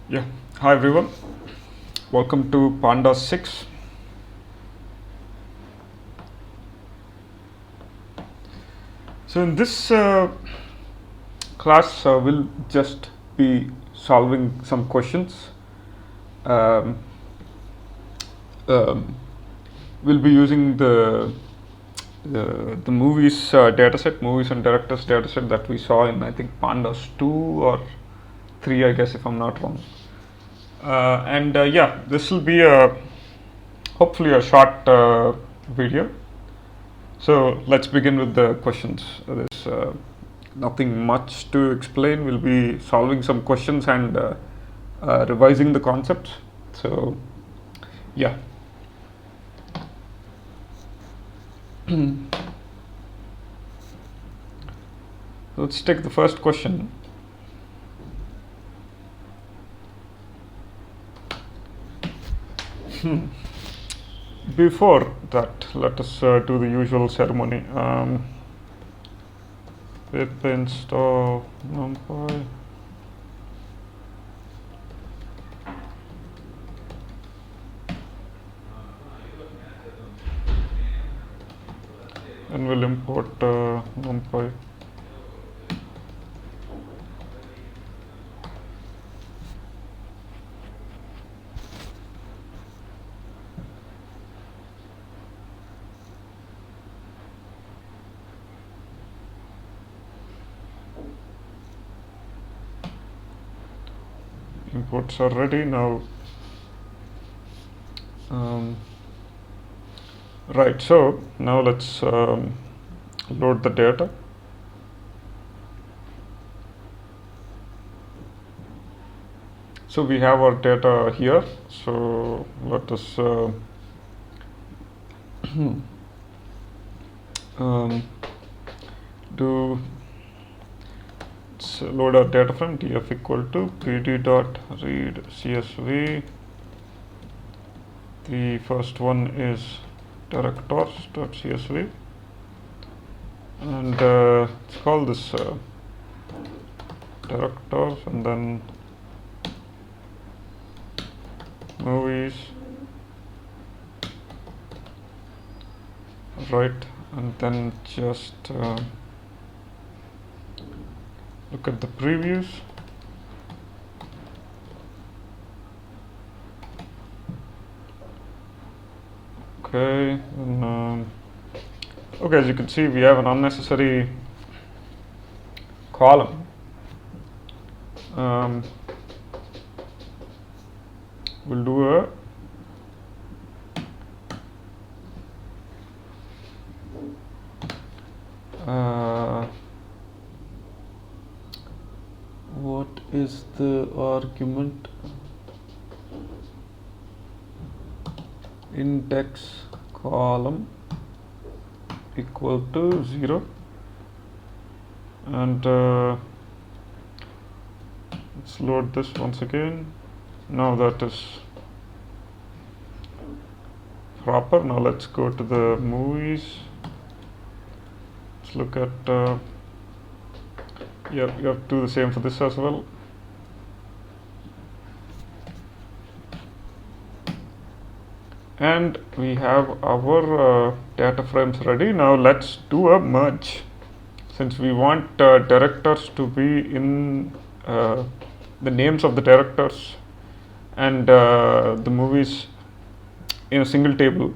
Yeah, hi everyone. Welcome to Pandas 6. So, in this class, we'll just be solving some questions. Um, um, we'll be using the movies dataset, movies and directors dataset that we saw in, I think, Pandas 2 or 3, I guess, if I'm not wrong. Yeah, this will be hopefully a short video. So let's begin with the questions. There's nothing much to explain. We'll be solving some questions and revising the concepts. So yeah. Let's take the first question. Before that, let us do the usual ceremony. Pip install numpy. And we'll import numpy. Imports are ready now. Right, so now let's load the data. So we have our data here. So let us do load our data frame df equal to pd dot read csv. The first one is directors dot csv, and let's call this directors, and then movies, right, and then just look at the previews. Okay, and okay, as you can see, we have an unnecessary column. We'll do a what is the argument? Index column equal to 0, and let's load this once again. Now that is proper. Now let's go to the movies. Let's look at you have to do the same for this as well. And we have our data frames ready. Now let's do a merge. Since we want directors to be in the names of the directors and the movies in a single table,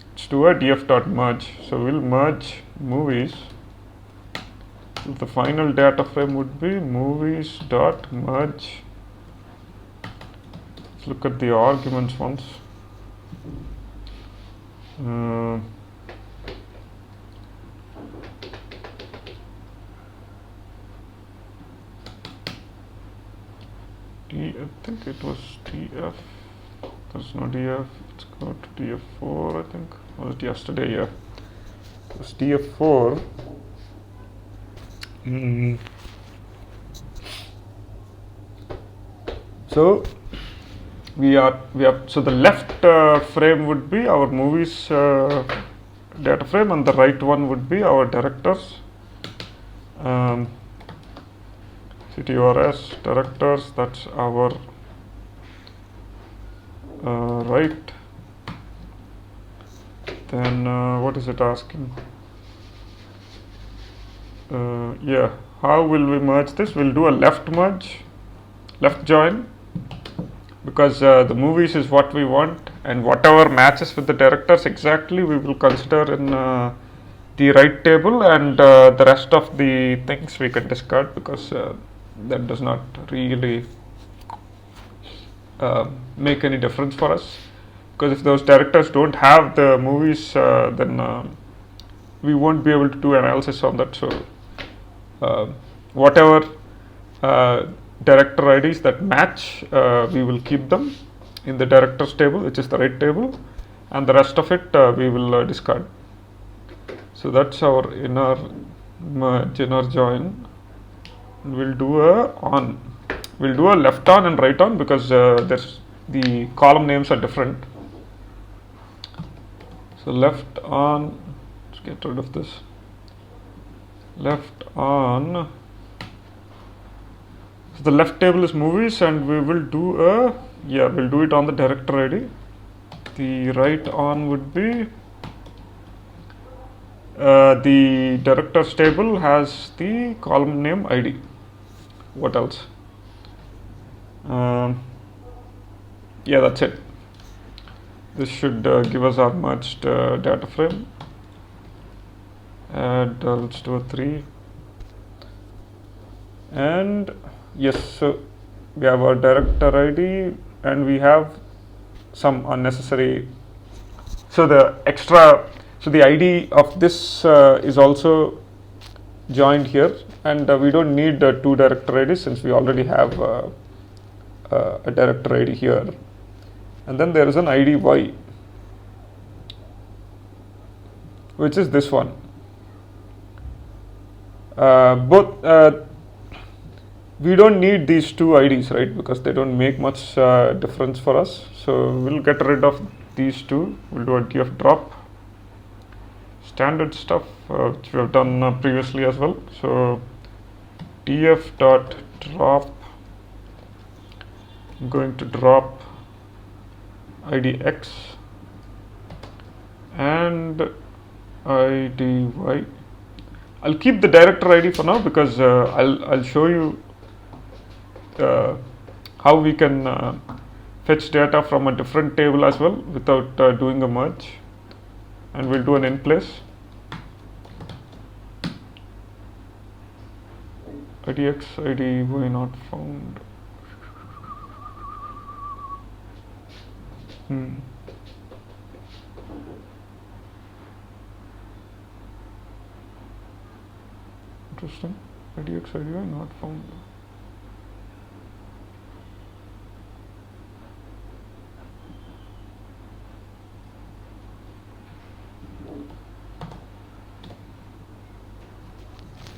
let's do a df.merge. So we'll merge movies. So the final data frame would be movies.merge. Let's look at the arguments once. I think it was df. There's no df. Let's go to df4. I think was it yesterday? Yeah, it was df4. So we have so the left frame would be our movies data frame, and the right one would be our directors. CTRS directors, that's our right. Then what is it asking? Yeah, how will we merge this? We'll do a left merge, left join, because the movies is what we want, and whatever matches with the directors exactly we will consider in the right table, and the rest of the things we can discard, because that does not really make any difference for us, because if those directors don't have the movies, then we won't be able to do analysis on that. So whatever director IDs that match, we will keep them in the directors table, which is the right table, and the rest of it we will discard. So that's our inner merge, inner join. We'll do a on. We'll do a left on and right on, because there's the column names are different. So left on. Let's get rid of this. Left on. So the left table is movies, and we will do a, we'll do it on the director ID. The right on would be the directors table has the column name ID. What else? That's it. This should give us our merged data frame. And let's do a 3. And yes, so we have our director ID, and we have some unnecessary. So the ID of this is also joined here, and we don't need 2 director IDs, since we already have a director ID here. And then there is an ID Y, which is this one. We don't need these 2 IDs, right, because they don't make much difference for us. So we'll get rid of these 2. We'll do a df drop. Standard stuff which we have done previously as well. So df dot drop. I'm going to drop ID X and ID Y. I'll keep the director ID for now, because I'll show you how we can fetch data from a different table as well without doing a merge, and we'll do an in place. IDX, ID Y not found. Interesting. IDX, ID Y not found.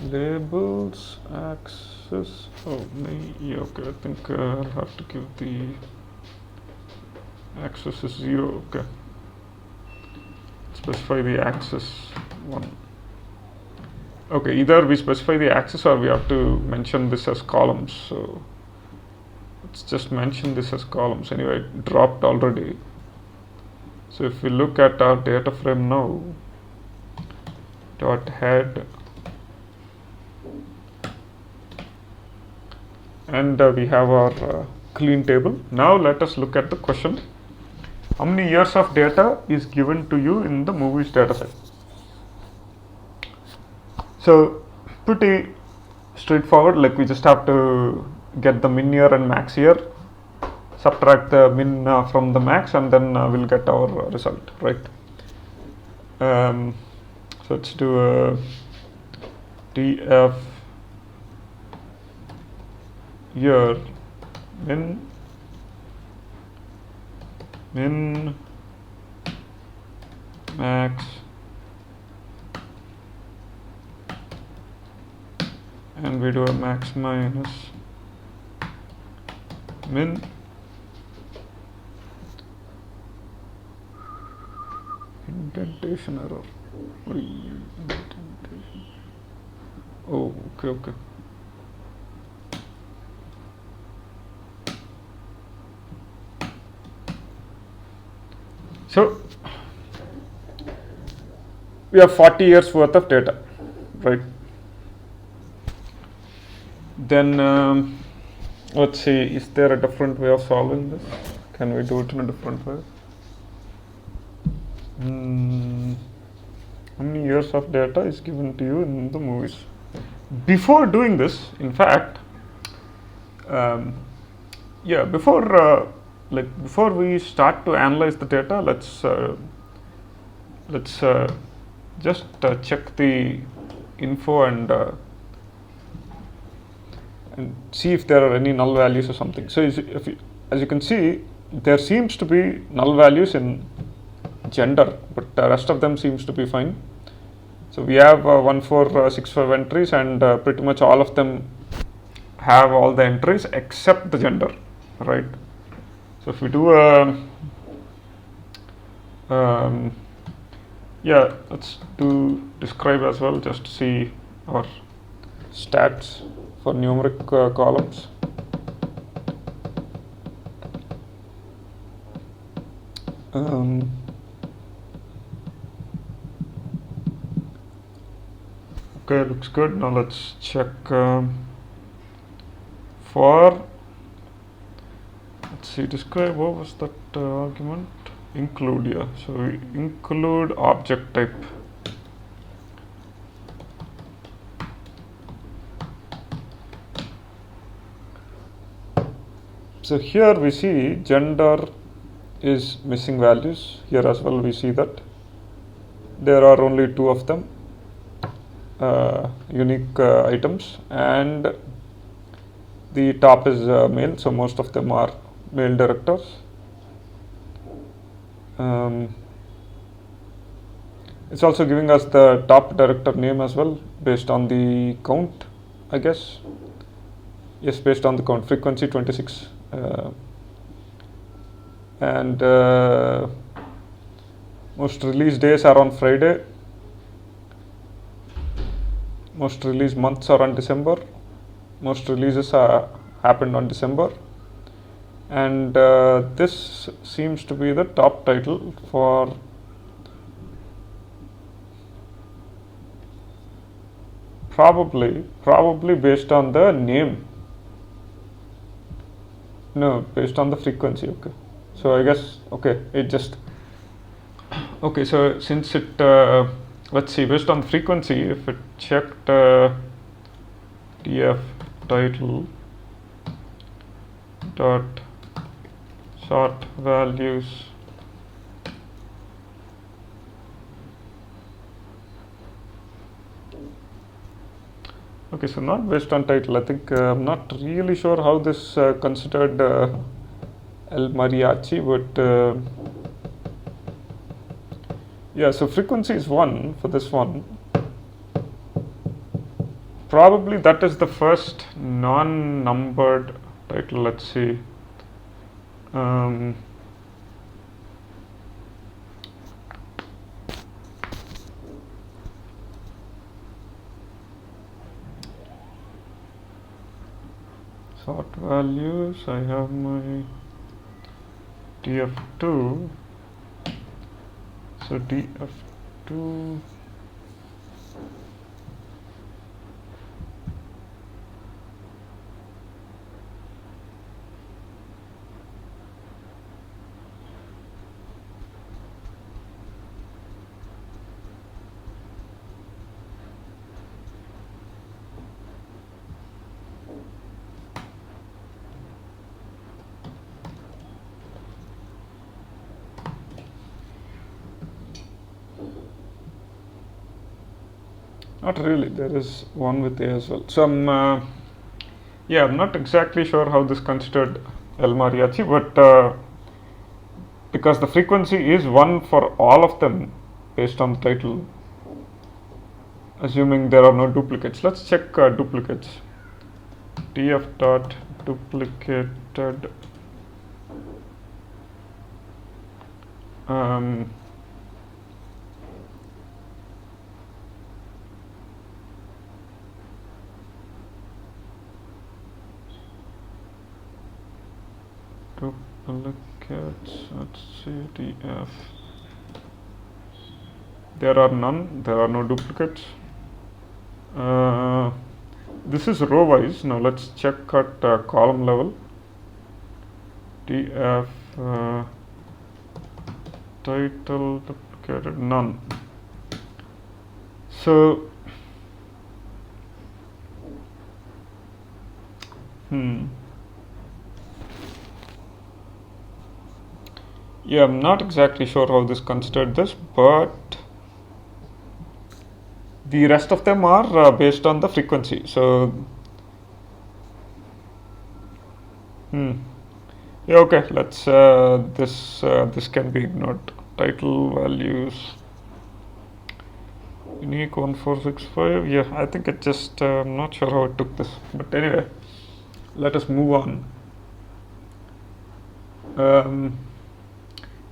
Labels, axis. Oh, yeah, okay. I think I'll have to give the axis is 0. Okay. Specify the axis 1. Okay, either we specify the axis or we have to mention this as columns. So let's just mention this as columns. Anyway, it dropped already. So if we look at our data frame now, dot head, and we have our clean table. Now let us look at the question. How many years of data is given to you in the movies dataset? So pretty straightforward. Like, we just have to get the min year and max year, subtract the min from the max, and then we'll get our result, right? So let's do a df year min max and we do a max minus min indentation error. Indentation. Oh, okay. So we have 40 years worth of data, right? Then let's see, is there a different way of solving this? Can we do it in a different way? How many years of data is given to you in the movies? Before doing this, in fact, before we start to analyze the data, let's just check the info and see if there are any null values or something. So as you can see, there seems to be null values in gender, but the rest of them seems to be fine. So we have 1, 4, 6, 5 entries, and pretty much all of them have all the entries except the gender, right? So if we do let's do describe as well, just to see our stats for numeric columns. Okay, looks good. Now let's check for, let's see, describe, what was that argument? Include, yeah. So we include object type. So here we see gender is missing values. Here as well we see that there are only 2 of them, unique items, and the top is male, so most of them are male directors. It's also giving us the top director name as well, based on the count, I guess. Yes, based on the count, frequency 26. And most release days are on Friday. Most release months are on December. Most releases happened on December. And this seems to be the top title for probably based on the name. No, based on the frequency. Okay, so I guess, okay, it just, okay, so since it let's see, based on the frequency, if it checked df title dot sort values Okay, so not based on title. I think I'm not really sure how this considered El Mariachi, but yeah, so frequency is 1 for this one. Probably that is the first non-numbered title. Let's see. Sort values, I have my df2, so df2 not really, there is one with A as well. So I'm not exactly sure how this considered El Mariachi, but because the frequency is 1 for all of them based on the title, assuming there are no duplicates. Let's check duplicates. df dot duplicated duplicates, let's see, df There are none. There are no duplicates. This is row wise. Now let's check at column level. TF title duplicated, none. So yeah, I'm not exactly sure how this considered this, but the rest of them are based on the frequency. So yeah, okay, let's this can be ignored. Title values unique 1465. Yeah, I think it just I'm not sure how it took this, but anyway, let us move on.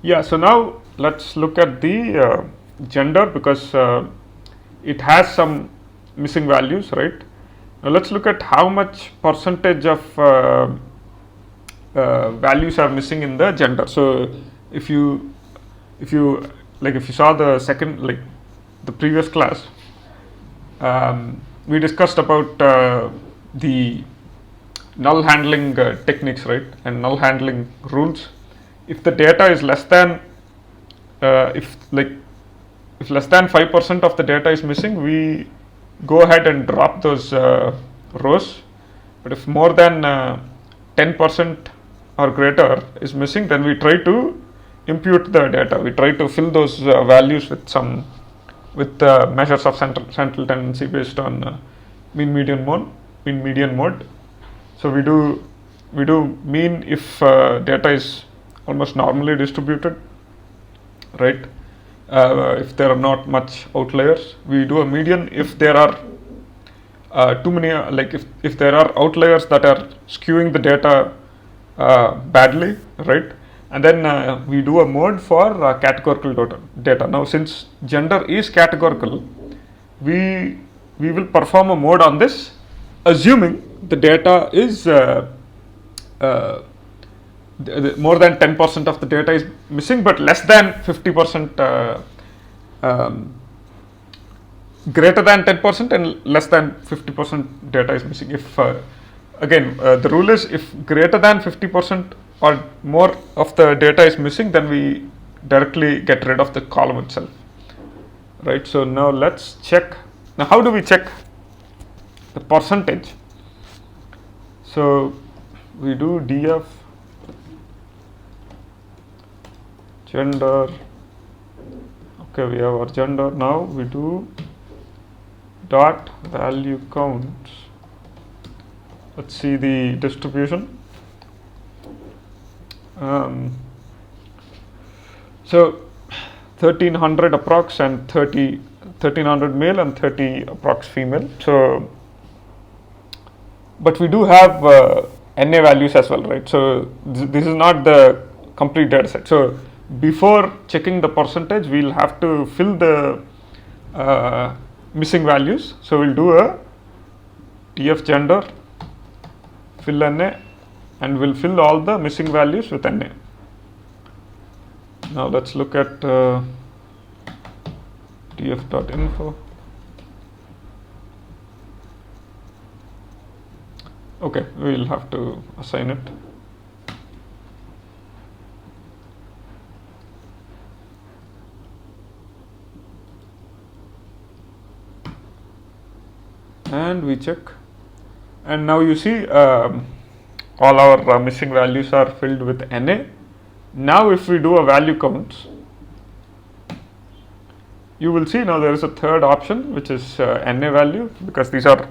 Yeah, so now let's look at the gender, because it has some missing values, right? Now let's look at how much percentage of values are missing in the gender. So if you saw the second, like the previous class, we discussed about the null handling techniques, right, and null handling rules. If the data is less than if less than 5% of the data is missing, we go ahead and drop those rows. But if more than 10% or greater is missing, then we try to impute the data. We try to fill those values with measures of central tendency based on mean median mode. So we do mean if data is almost normally distributed, right? If there are not much outliers. We do a median if there are too many, if there are outliers that are skewing the data badly, right? And then we do a mode for categorical data. Now, since gender is categorical, we will perform a mode on this, assuming the data is more than 10% of the data is missing, but less than 50%, greater than 10% and less than 50% data is missing. If again, the rule is if greater than 50% or more of the data is missing, then we directly get rid of the column itself, right? So now let's check. Now, how do we check the percentage? So we do df gender. Okay, we have our gender. Now we do dot value counts. Let's see the distribution. So 1300 approx and 1300 male and 30 approx female. So, but we do have NA values as well, right? So this is not the complete data set. So before checking the percentage, we'll have to fill the missing values. So we'll do a df gender fill NA, and we'll fill all the missing values with NA. Now let's look at df.info. Okay, we'll have to assign it. And we check, and now you see all our missing values are filled with NA. Now if we do a value count, you will see now there is a third option, which is NA value, because these are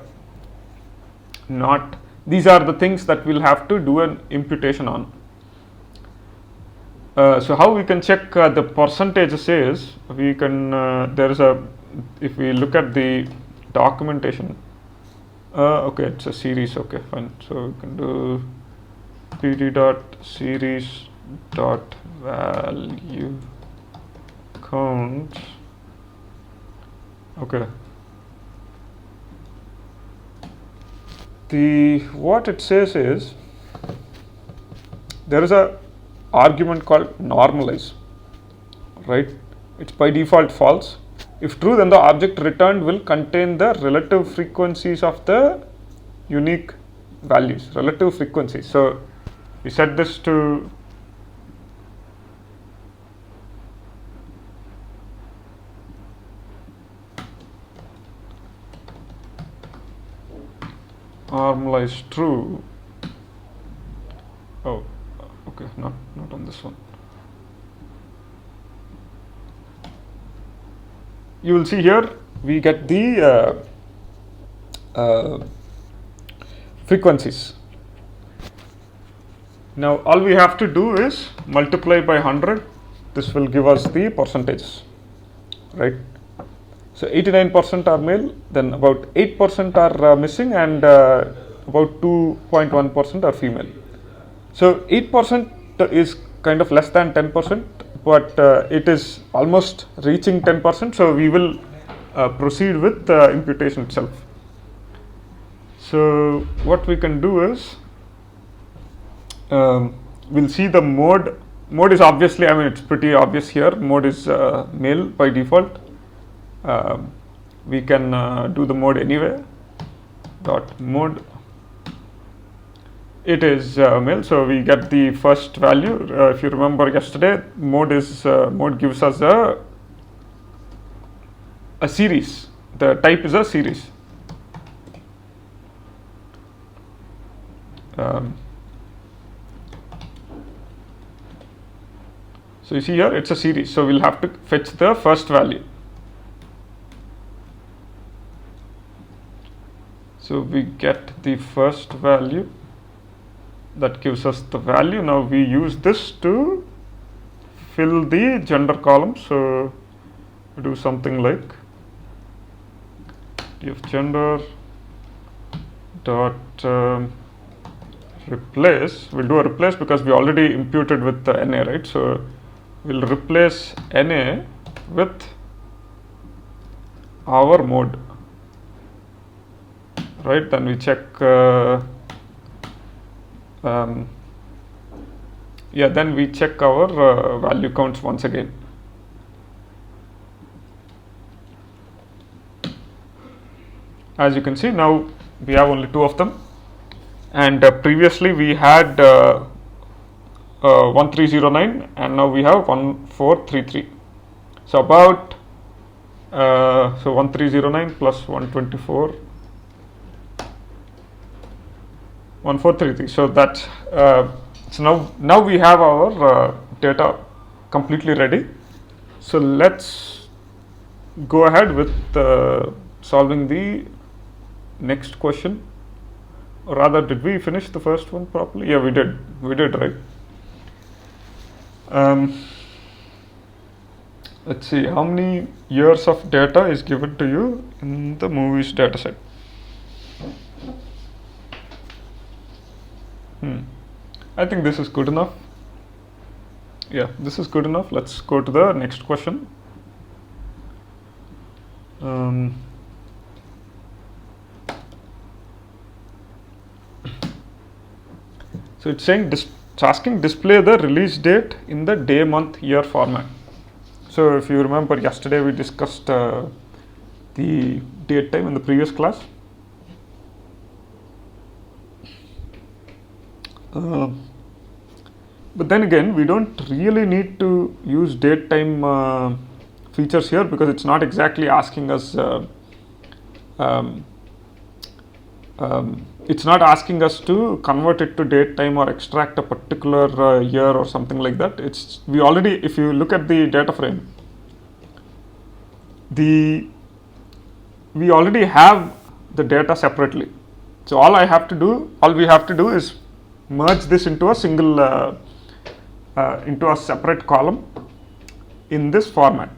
the things that we'll have to do an imputation on. So how we can check the percentages is, we can if we look at the documentation, okay, it's a series. Okay, fine. So we can do pd dot series dot value count. Okay, what it says is there is a argument called normalize, right? It's by default false. If true, then the object returned will contain the relative frequencies of the unique values, relative frequencies. So we set this to normalize true. Oh, okay, not on this one. You will see here we get the frequencies. Now all we have to do is multiply by 100. This will give us the percentages, right? So 89% are male, then about 8% are missing, and about 2.1% are female. So 8% is kind of less than 10%, but it is almost reaching 10%. So we will proceed with imputation itself. So what we can do is we'll see the mode. Mode is obviously, I mean, it's pretty obvious here. Mode is male by default. We can do the mode anyway. Dot mode. It is male, so we get the first value. If you remember yesterday, mode gives us a series. The type is a series. So you see here it's a series, so we'll have to fetch the first value. So we get the first value, that gives us the value. Now we use this to fill the gender column. So we do something like if gender dot replace, we'll do a replace because we already imputed with the NA, right? So we'll replace NA with our mode, right? Then we check then we check our value counts once again. As you can see, now we have only 2 of them, and previously we had 1309, and now we have 1433. So about 1309 plus 124, 1433. So that's so now we have our data completely ready. So let's go ahead with solving the next question. Or rather, did we finish the first one properly? Yeah, we did, right? Let's see, how many years of data is given to you in the movies dataset? I think this is good enough. Yeah, this is good enough. Let's go to the next question. So it's saying it's asking display the release date in the day, month, year format. So if you remember yesterday we discussed the date time in the previous class. But then again, we don't really need to use date time features here because it's not exactly asking us it's not asking us to convert it to date time or extract a particular year or something like that. We already, if you look at the data frame, we already have the data separately. So all we have to do is merge this into a single into a separate column in this format.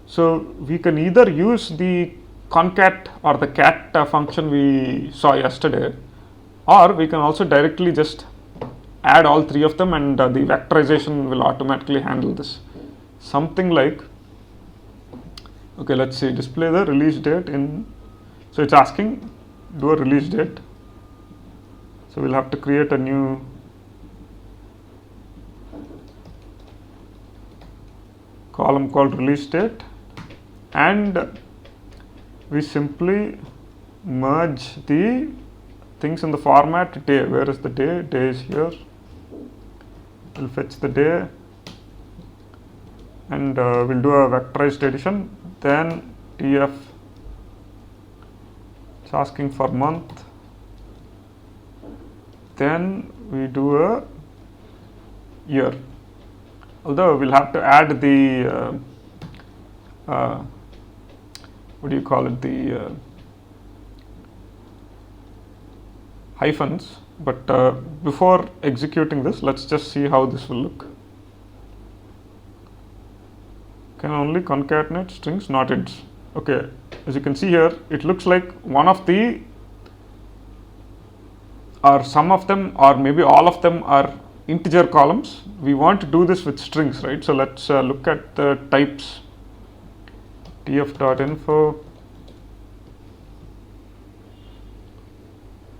So we can either use the concat or the cat function we saw yesterday, or we can also directly just add all 3 of them, and the vectorization will automatically handle this. Something like, okay, let's see, display the release date in, so it's asking do a release date. So we'll have to create a new column called release date, and we simply merge the things in the format day. Where is the day? Day is here. We'll fetch the day and we'll do a vectorized addition. Then tf, it's asking for month. Then we do a year. Although we'll have to add the what do you call it, the hyphens, but before executing this, let's just see how this will look. Can only concatenate strings, not ints. Okay, as you can see here, it looks like one of the, or some of them, or maybe all of them are integer columns. We want to do this with strings, right? So let's look at the types. tf.info.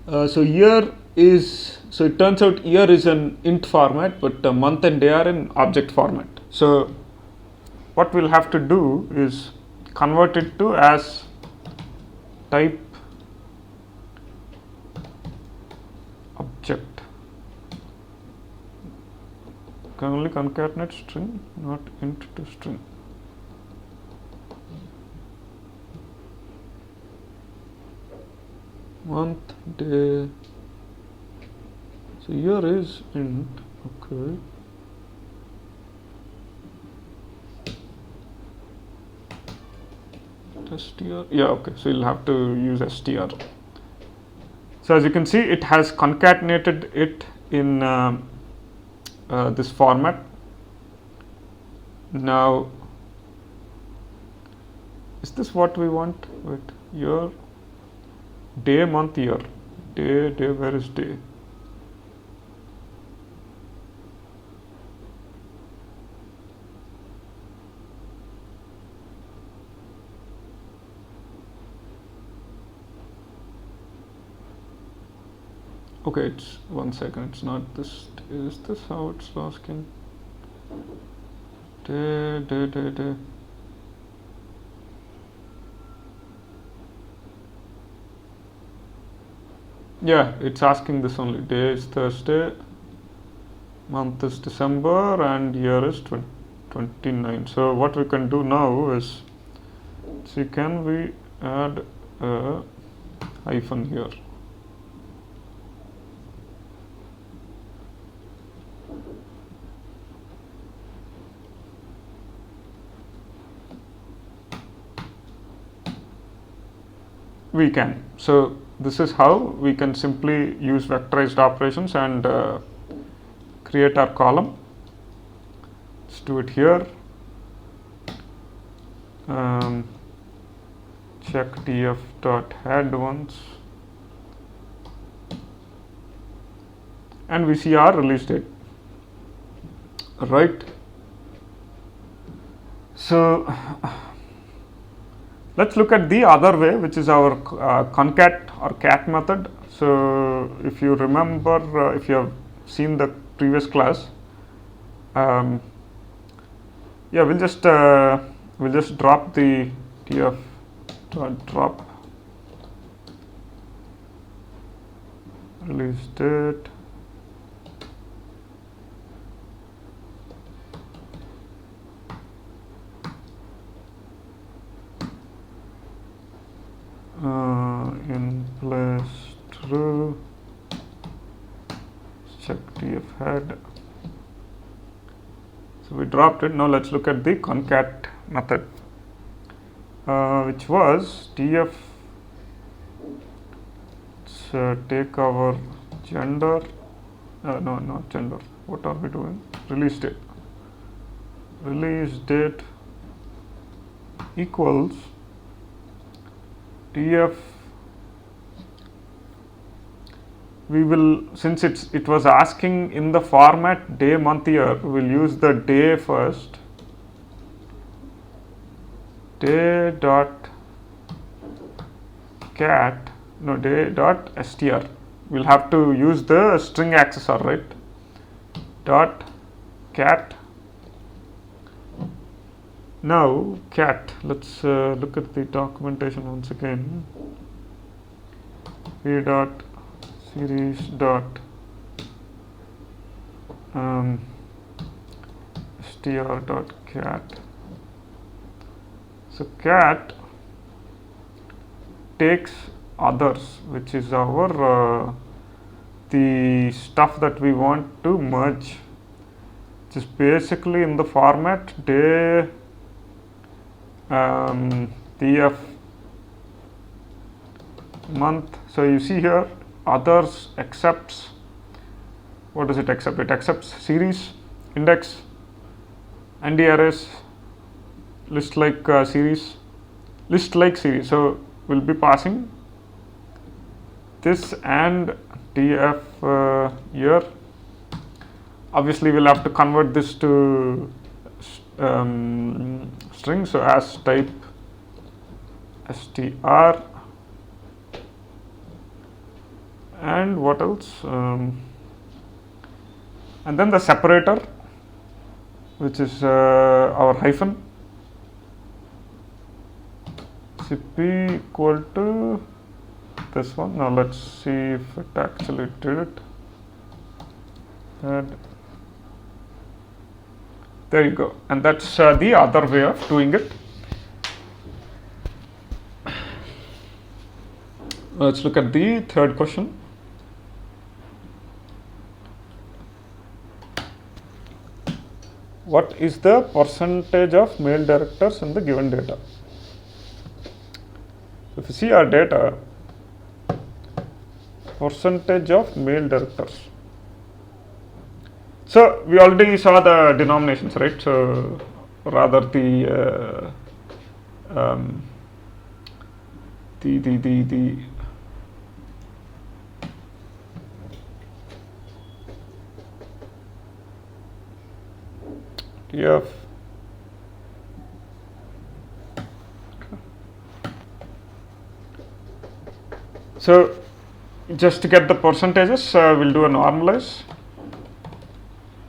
So year is, so it turns out year is an int format, but month and day are in object format. So what we'll have to do is convert it to as type object. Can only concatenate string, not int to string. Month, day. So year is int. Okay. Str. Yeah. Okay. So you'll have to use str. So as you can see, it has concatenated it in this format. Now, is this what we want? Wait, year, day, month, year. Day, where is day? Okay, it's 1 second, it's not this. Is this how it's asking? Day. Yeah, it's asking this only. Day is Thursday, month is December, and year is 29. So what we can do now is, see, can we add a hyphen here? We can. So this is how we can simply use vectorized operations and create our column. Let's do it here. Check tf.head once, and we see our release date. Right. So let's look at the other way, which is our concat or cat method. So if you remember, if you have seen the previous class, yeah, we'll just drop the tf drop release date. In place true. Check tf head. So we dropped it. Now let's look at the concat method, which was tf. Let's take our gender. No, not gender. What are we doing? Release date. Release date equals tf. We will, since it was asking in the format day, month, year, we will use the day first. Day dot cat, no, day dot str. We'll have to use the string accessor, right? Dot cat Now cat, let's look at the documentation once again. A dot series dot str dot cat. So cat takes others, which is our the stuff that we want to merge, which is basically in the format day df month. So you see here others accepts, what does it accept? It accepts series, index, and the arrays, list like series, list like series. So we'll be passing this and df here. Obviously we'll have to convert this to string, so as type str, and what else, and then the separator, which is our hyphen, cp equal to this one. Now let's see if it actually did it. And there you go, and that's the other way of doing it. Let's look at the third question. What is the percentage of male directors in the given data? If you see our data, percentage of male directors. So we already saw the denominations, right? So rather the df so just to get the percentages, we'll do a normalize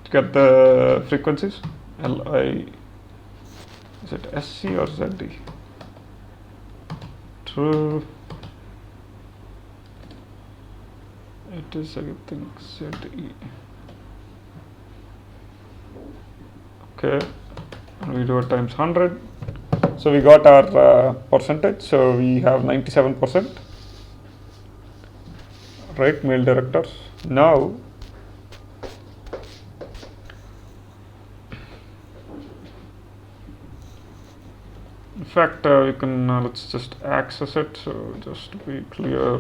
to get the frequencies. Li, is it SC or ZD? True. It is, I think, ZE. Okay, and we do it times 100. So we got our percentage. So we have 97%. Right, male directors. Now in fact we can let's just access it. So just to be clear,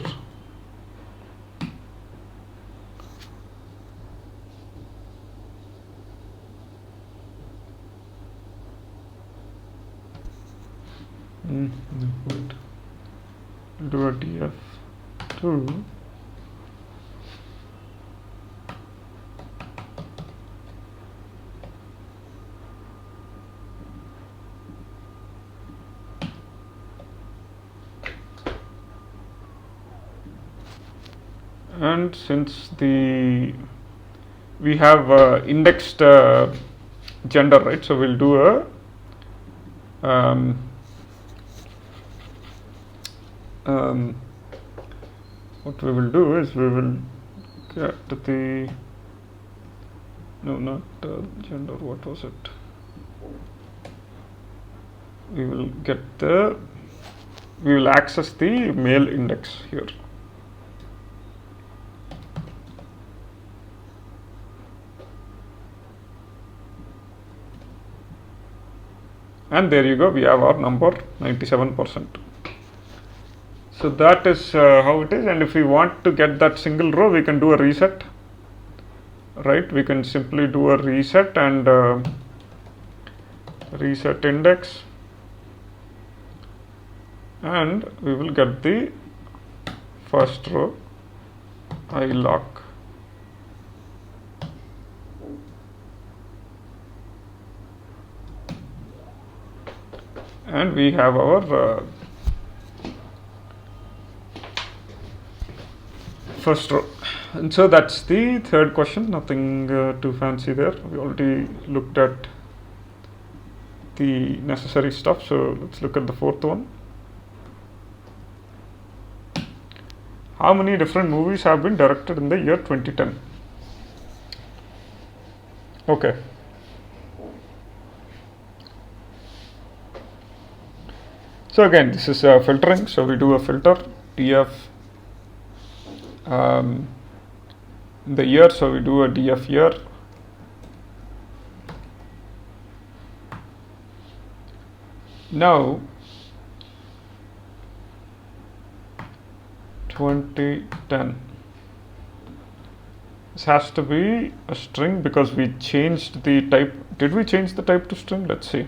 do a df2 and since we have indexed gender, right? So we'll do a what we will do is we will get the not gender, what was it? We will access the male index here. And there you go, we have our number 97%. So that is how it is. And if we want to get that single row, we can do a reset, right? We can simply do a reset and reset index, and we will get the first row I lock. And we have our first row. And so that's the third question, nothing too fancy there. We already looked at the necessary stuff. So let's look at the fourth one. How many different movies have been directed in the year 2010? Okay. So again, this is filtering. So we do a filter DF the year. So we do a DF year. Now 2010. This has to be a string because we changed the type. Did we change the type to string? Let's see.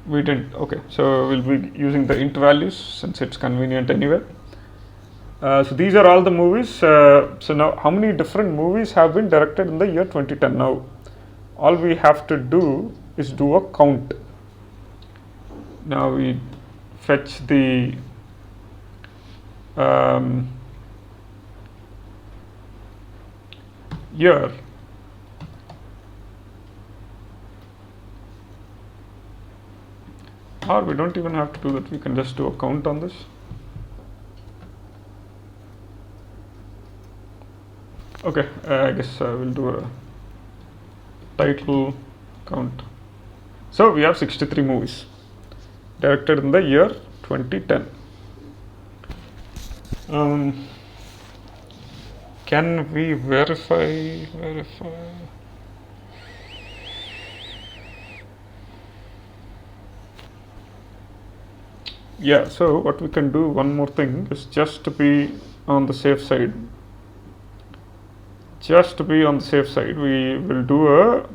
We didn't. Okay, so we'll be using the int values since it's convenient anyway. So these are all the movies. So now how many different movies have been directed in the year 2010? Now all we have to do is do a count. Now we fetch the year. Or we don't even have to do that, we can just do a count on this. Okay, I guess we'll do a title count. So we have 63 movies directed in the year 2010. Can we verify? Yeah, so what we can do, one more thing, is just to be on the safe side. Just to be on the safe side, we will do a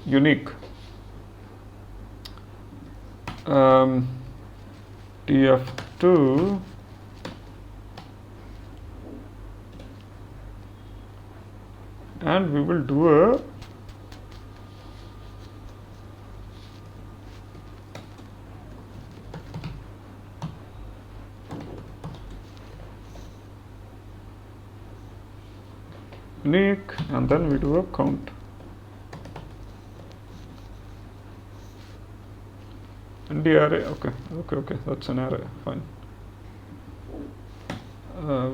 unique df2 and we will do a unique and then we do a count. And the array, okay, that's an array, fine.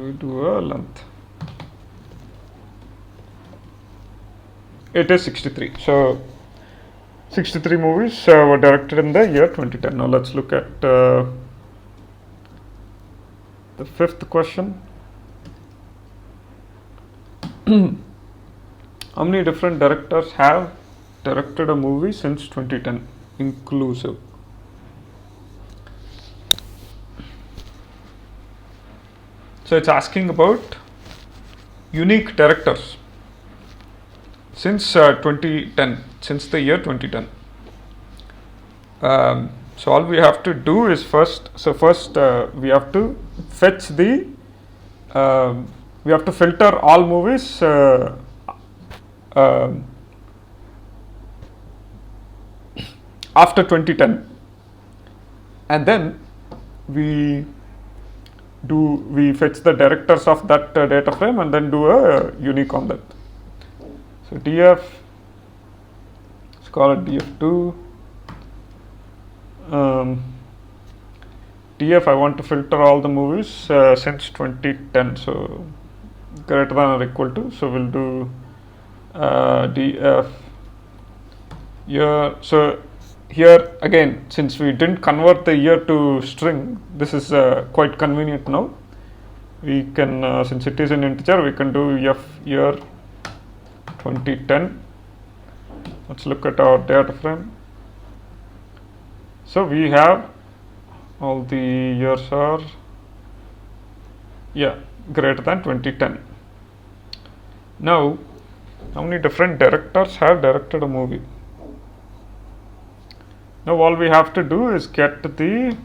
We do a length. It is 63. So 63 movies were directed in the year 2010. Now let's look at the fifth question. How many different directors have directed a movie since 2010 inclusive? So it's asking about unique directors since 2010, since the year 2010. So all we have to do is first we have to fetch the we have to filter all movies after 2010, and then we fetch the directors of that data frame and then do a unique on that. So df, let's call it df2. df, I want to filter all the movies since 2010, so greater than or equal to, so we'll do df year. So here again, since we didn't convert the year to string, this is quite convenient now. We can, since it is an integer, we can do f year 2010. Let's look at our data frame. So we have all the years are greater than 2010. Now how many different directors have directed a movie? Now all we have to do is get the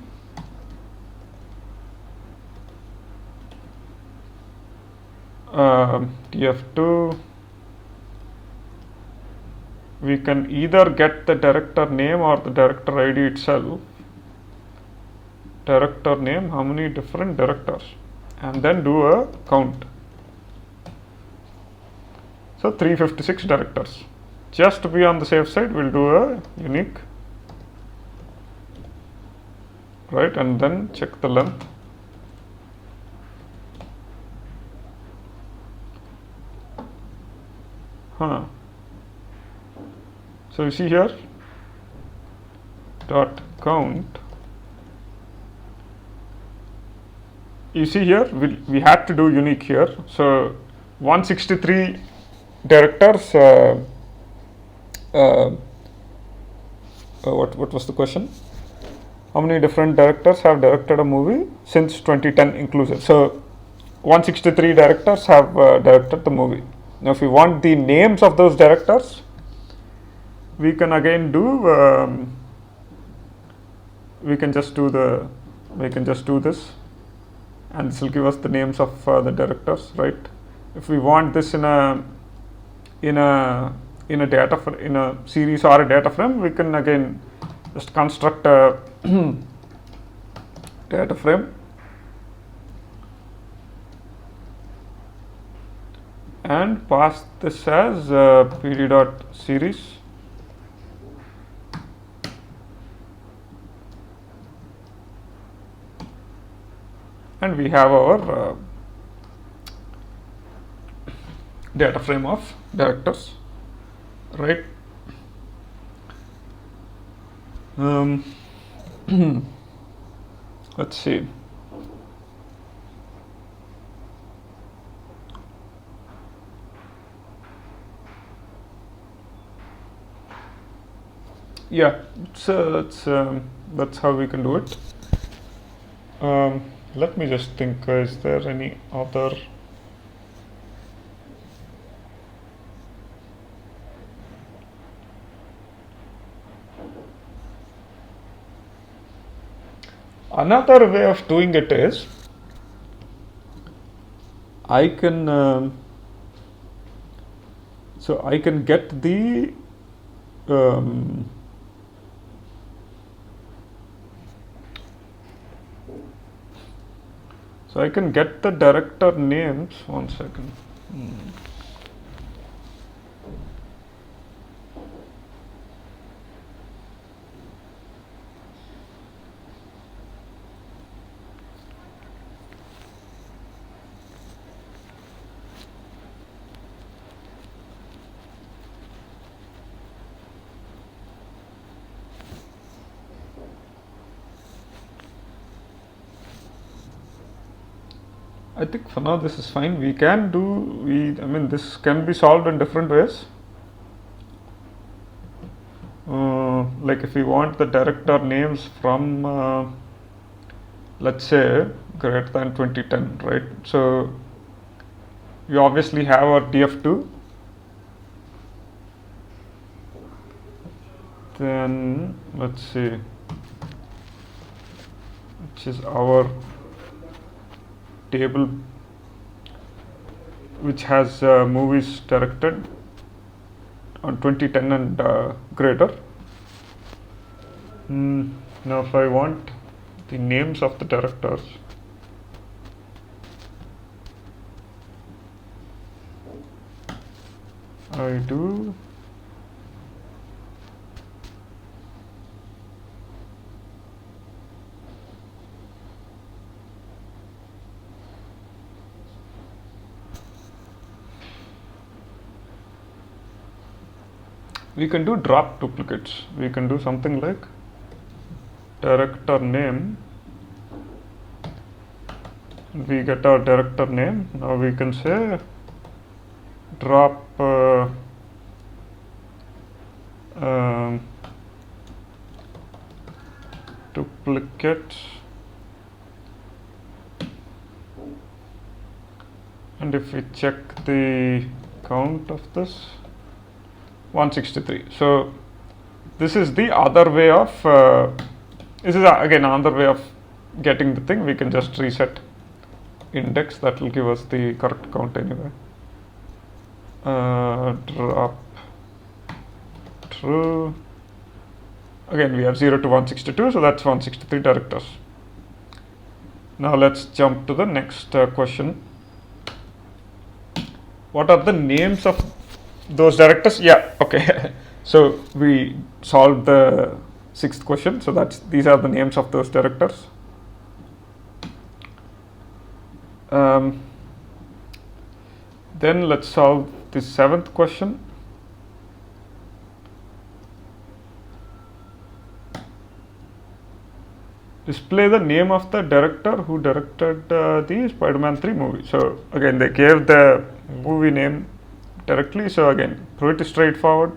df2. We can either get the director name or the director ID itself. Director name, how many different directors, and then do a count. So 356 directors. Just to be on the safe side, we'll do a unique, right, and then check the length. So you see here, dot count. You see here, we had to do unique here. So 163 directors. What was the question? How many different directors have directed a movie since 2010 inclusive? So 163 directors have directed the movie. Now, if we want the names of those directors, we can again do. We can just do this, and this will give us the names of the directors, right? If we want this in a series or a data frame, we can again just construct a data frame and pass this as pd.series. And we have our data frame of directors, right? Let's see. Yeah, that's how we can do it. Let me just think, is there any other? Another way of doing it is, I can get the so I can get the director names. 1 second. I think for now this is fine. We can do, this can be solved in different ways. Like if we want the director names from, let's say, greater than 2010, right? So we obviously have our df2. Then let's see, which is our table which has movies directed on 2010 and greater. Now if I want the names of the directors, I do we can do drop duplicates. We can do something like director name. We get our director name. Now we can say drop duplicate, and if we check the count of this, 163. So this is the other way of this is again another way of getting the thing. We can just reset index, that will give us the correct count anyway. Drop true. Again we have 0 to 162, so that's 163 directors. Now let's jump to the next question. What are the names of those directors, yeah, okay. So we solved the sixth question. So these are the names of those directors. Then let's solve the seventh question. Display the name of the director who directed the Spider-Man 3 movie. So again, they gave the movie name directly. So again, pretty straightforward.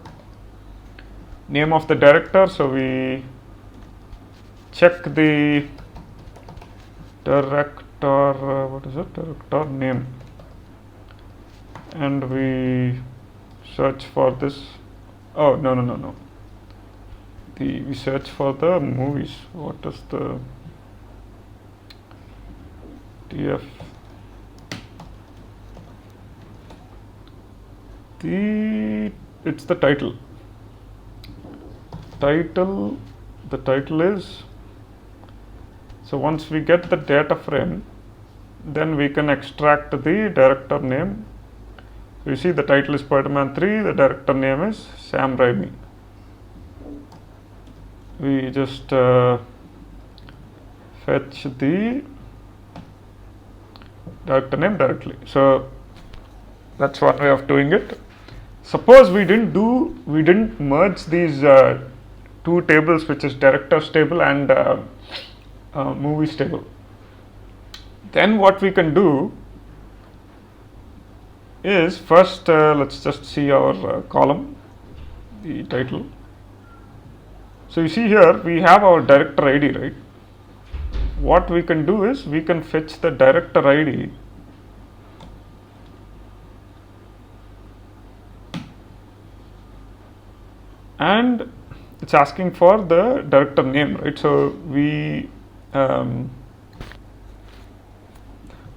Name of the director. So we check the director. What is it? Director name, and we search for this. Oh, no. We search for the movies. What is the TF? It's the title. The title is. So once we get the data frame, then we can extract the director name. So you see the title is Spider-Man 3, the director name is Sam Raimi. We just fetch the director name directly. So that's one way of doing it. Suppose we didn't merge these two tables, which is directors table and movies table. Then what we can do is first let's just see our column, the title. So you see here we have our director ID, right? What we can do is we can fetch the director ID and it's asking for the director name, right? So we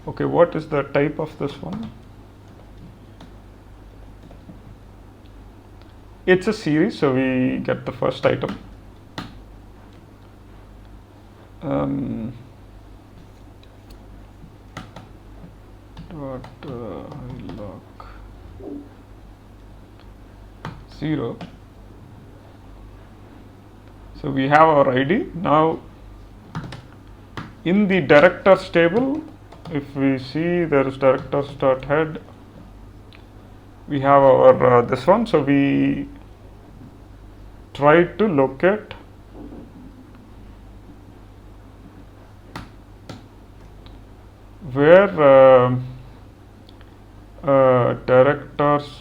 okay, what is the type of this one? It's a series, so we get the first item. Lock 0. So we have our ID. Now in the directors table, if we see there is directors.head, we have our this one. So we try to locate where directors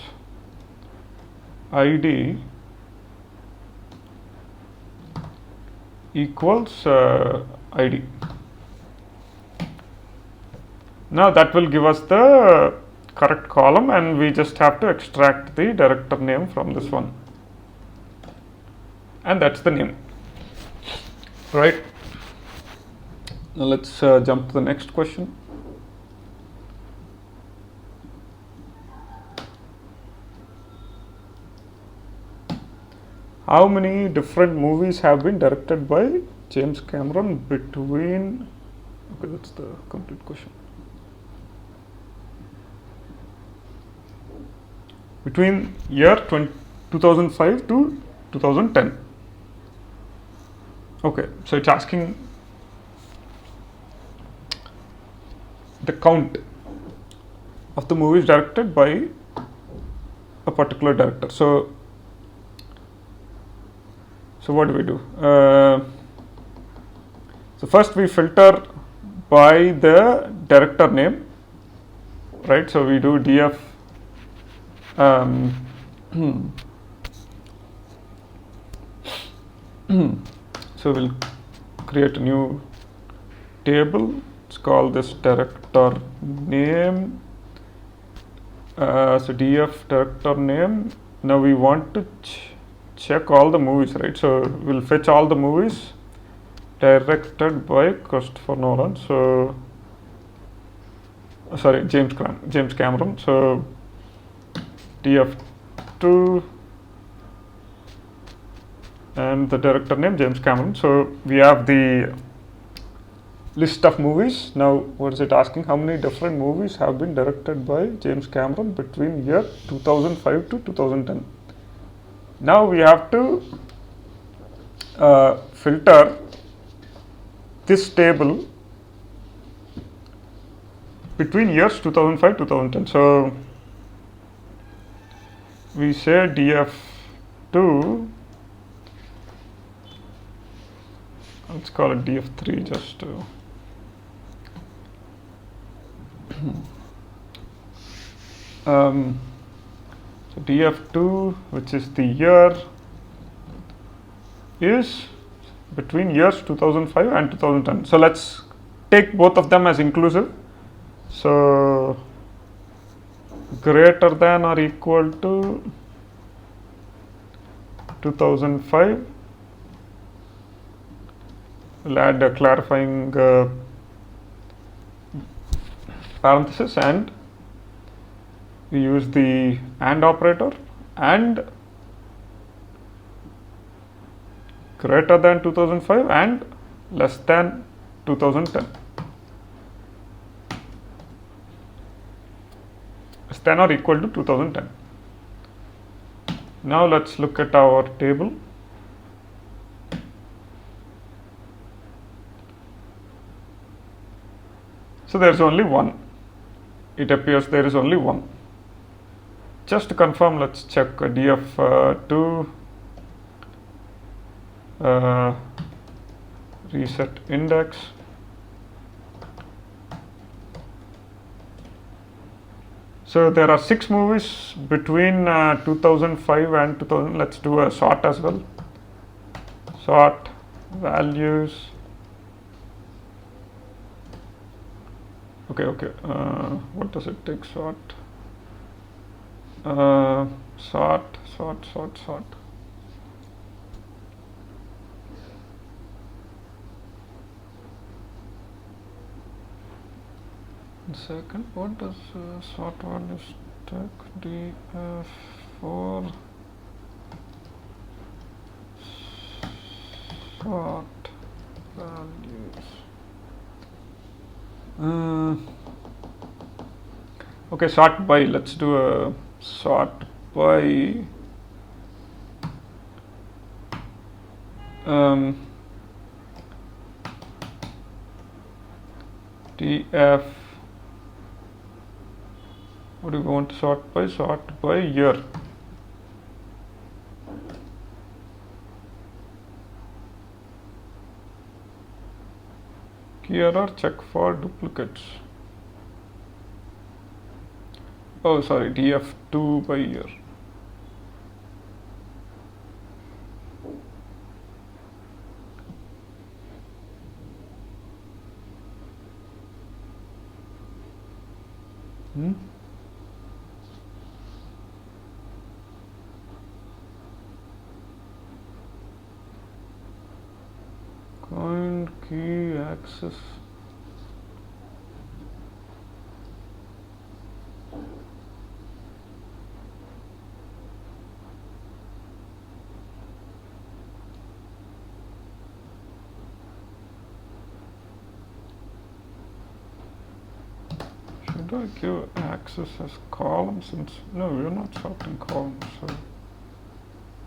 ID equals ID. Now that will give us the correct column, and we just have to extract the director name from this one, and that's the name, right? Now let's jump to the next question. How many different movies have been directed by James Cameron between, okay, that's the complete question, between year 2005 to 2010. Okay, so it's asking the count of the movies directed by a particular director. So what do we do? So first we filter by the director name, right? So we do df so we'll create a new table. Let's call this director name. So df director name. Now we want to check all the movies, right? So we'll fetch all the movies directed by Christopher Nolan. So sorry, James Cameron. So df2 and the director name James Cameron. So we have the list of movies. Now, what is it asking? How many different movies have been directed by James Cameron between year 2005 to 2010? Now we have to filter this table between years 2005 2010. So we say df2, let's call it df3 just to so df2, which is the year, is between years 2005 and 2010. So let's take both of them as inclusive. So greater than or equal to 2005. We'll add a clarifying parenthesis, and we use the AND operator, and greater than 2005 and less than 2010. Less than or equal to 2010. Now let's look at our table. So there is only one. It appears there is only one. Just to confirm, let's check df2 reset index. So there are 6 movies between 2005 and 2000. Let's do a sort as well. Sort values. Okay. What does it take? Sort. Sort. Second, what does sort values take? df4 sort values. Okay, sort by. Let's do a sort by df. What do you want to sort by? Sort by year. Key error, check for duplicates. Oh, sorry, df2 by year. Coin key access. Should I give access as column, since no, we're not sorting columns, so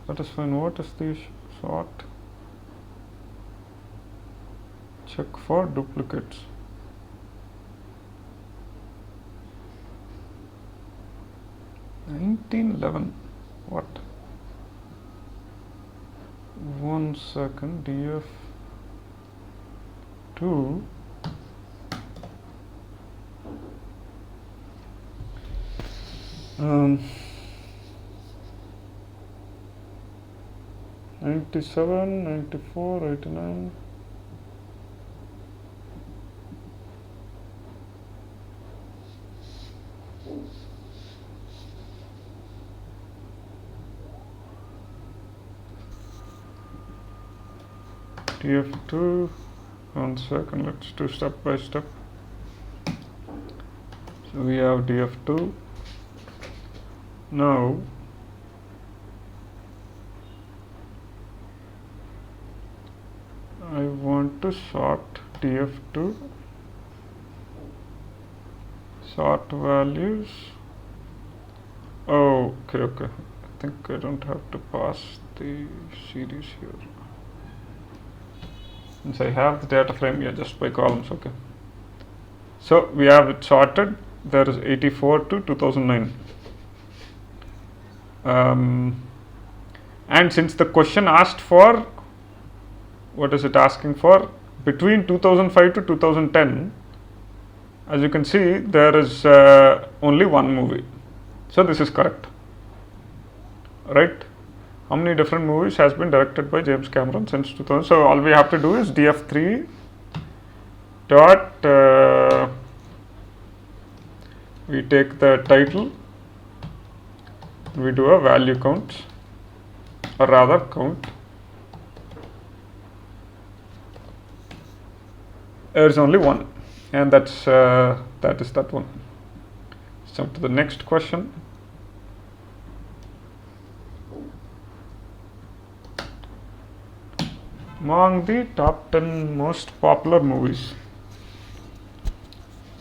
that is fine. What is the sort? Check for duplicates. $19.11. What? 1 second. df2 97, 94, 89. df2, 1 second, let's do step by step. So we have df2. Now I want to sort df2 sort values. Oh, okay. I think I don't have to pass the series here. Since I have the data frame, yeah, just by columns, okay. So we have it sorted. There is 84 to 2009. And since the question asked for, what is it asking for? Between 2005 to 2010, as you can see, there is only one movie. So this is correct, right? How many different movies has been directed by James Cameron since 2000? So all we have to do is df3 dot we take the title, we do a value count, or rather count. There is only one, and that is that one. Let's jump to the next question. Among the top 10 most popular movies.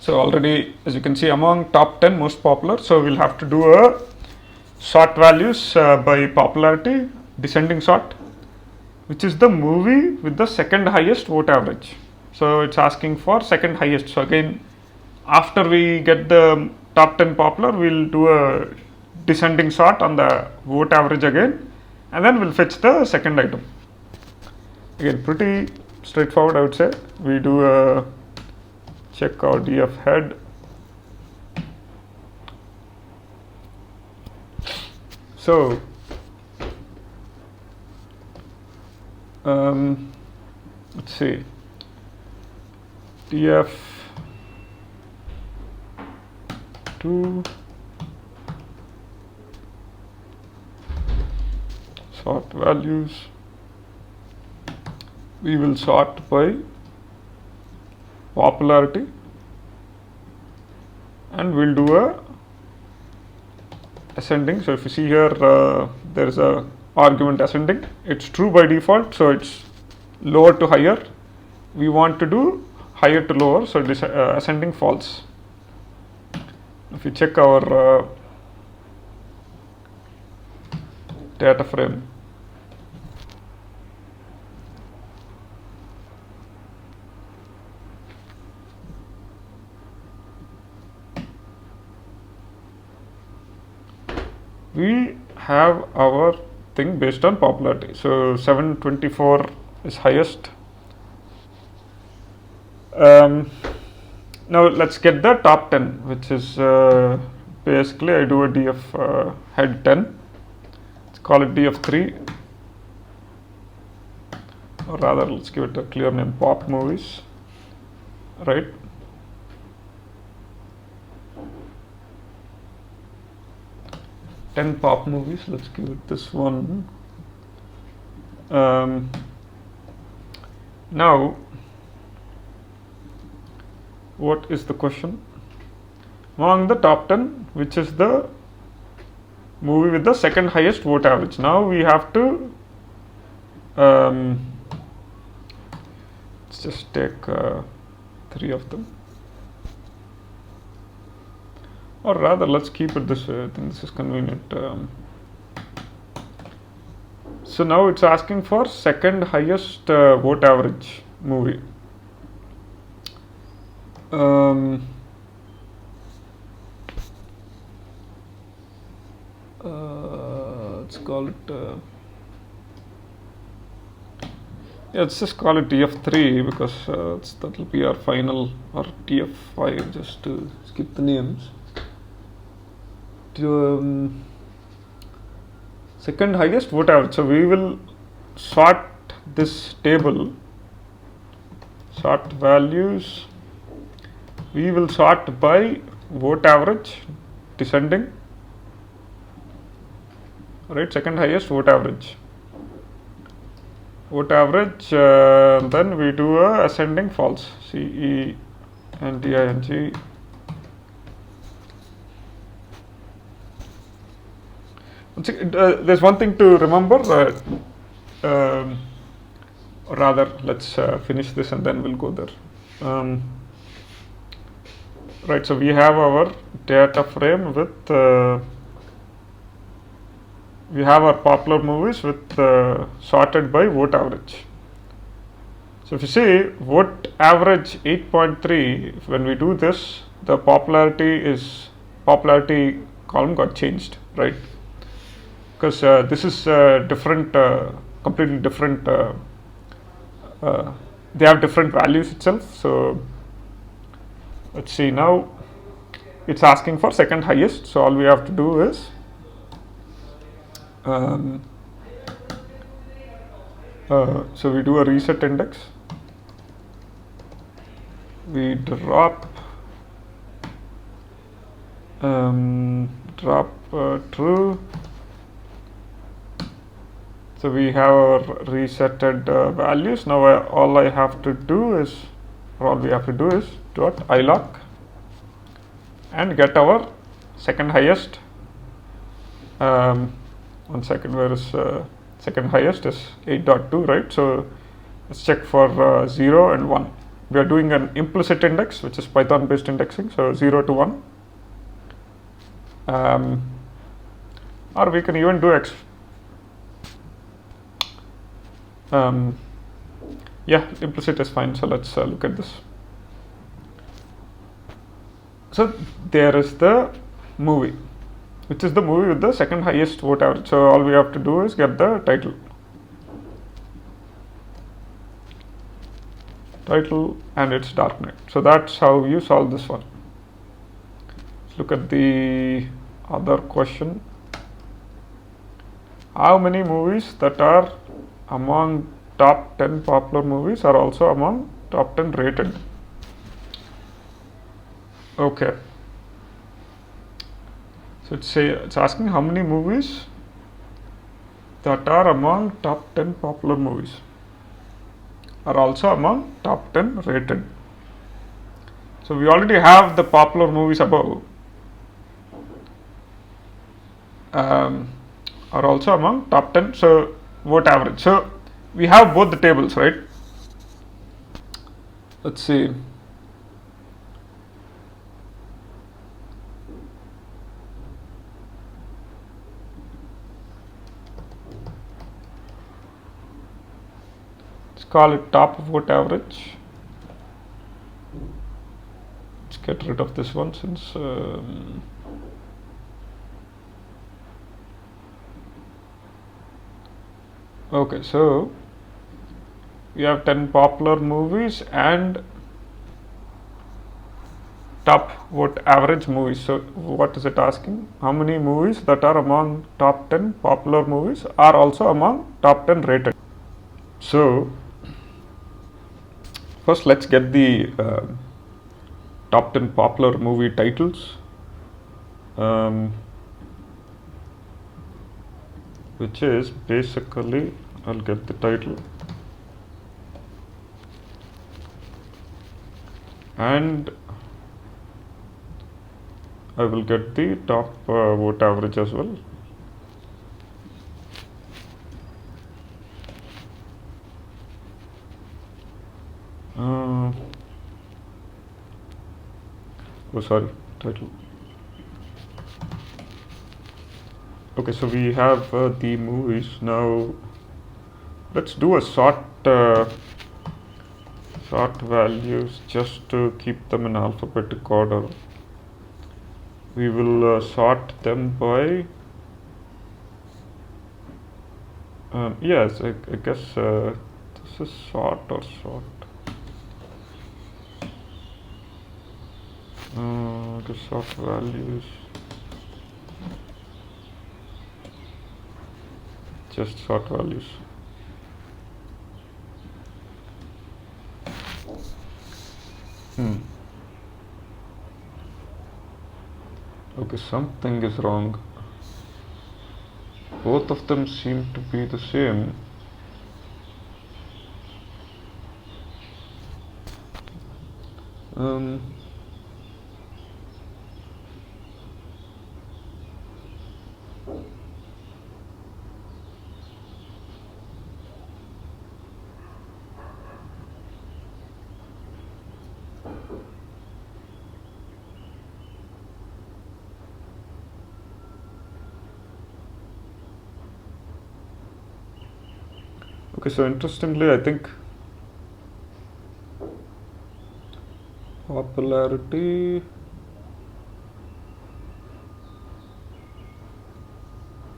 So already, as you can see, among top 10 most popular, so we'll have to do a sort values by popularity, descending sort, which is the movie with the second highest vote average. So it's asking for second highest. So again, after we get the top 10 popular, we'll do a descending sort on the vote average again, and then we'll fetch the second item. Again, pretty straightforward, I would say. We do a check our df head. So let's see, df2 sort values. We will sort by popularity, and we'll do a ascending. So if you see here, there is a argument ascending. It's true by default, so it's lower to higher. We want to do higher to lower, so this ascending false. If you check our data frame, we have our thing based on popularity. So 724 is highest. Now let's get the top 10, which is basically I do a df head 10. Let's call it df3, or rather let's give it a clear name, pop movies, right? Pop movies. Let's give it this one. Now, what is the question? Among the top 10, which is the movie with the second highest vote average? Now we have to let's just take 3 of them. Or rather, let's keep it this way. I think this is convenient. So now it's asking for second highest vote average movie. Let's call it. Yeah, let's just call it TF3 because that will be our final, or TF5, just to skip the names. Second highest vote average. So we will sort this table, sort values. We will sort by vote average, descending, right? Second highest vote average. Vote average, then we do a ascending false, CENDING. There's one thing to remember, or rather let's finish this and then we'll go there. Um, right, so we have our data frame with we have our popular movies with sorted by vote average. So if you see vote average 8.3, when we do this, the popularity column got changed, right? Because this is different, completely different. Uh, they have different values itself. So let's see now. It's asking for second highest. So all we have to do is um, so we do a reset index. We drop true. So we have our resetted values. Now all I have to do is, or all we have to do is dot iloc and get our second highest. 1 second, where is second highest is 8.2, right? So let's check for 0 and 1. We are doing an implicit index, which is Python based indexing, so 0 to 1. Or we can even do yeah, implicit is fine. So let's look at this. So there is the movie, which is the movie with the second highest vote average. So all we have to do is get the title and its dark night. So that's how you solve this one. Let's look at the other question. How many movies that are among top 10 popular movies are also among top 10 rated? Okay. So it's asking how many movies that are among top 10 popular movies are also among top 10 rated. So we already have the popular movies above are also among top 10. So vote average. So we have both the tables, right? Let's see. Let's call it top vote average. Let's get rid of this one since okay, so we have 10 popular movies and top vote average movies. So what is it asking? How many movies that are among top 10 popular movies are also among top 10 rated? So first let's get the top 10 popular movie titles, which is basically, I'll get the title and I will get the top vote average as well. Oh, sorry, title. Okay, so we have the movies. Now let's do a sort values just to keep them in alphabetic order. We will sort them by yes, I guess this is sort or sort. The sort values, just sort values. Okay, something is wrong. Both of them seem to be the same. Okay, so interestingly, I think popularity.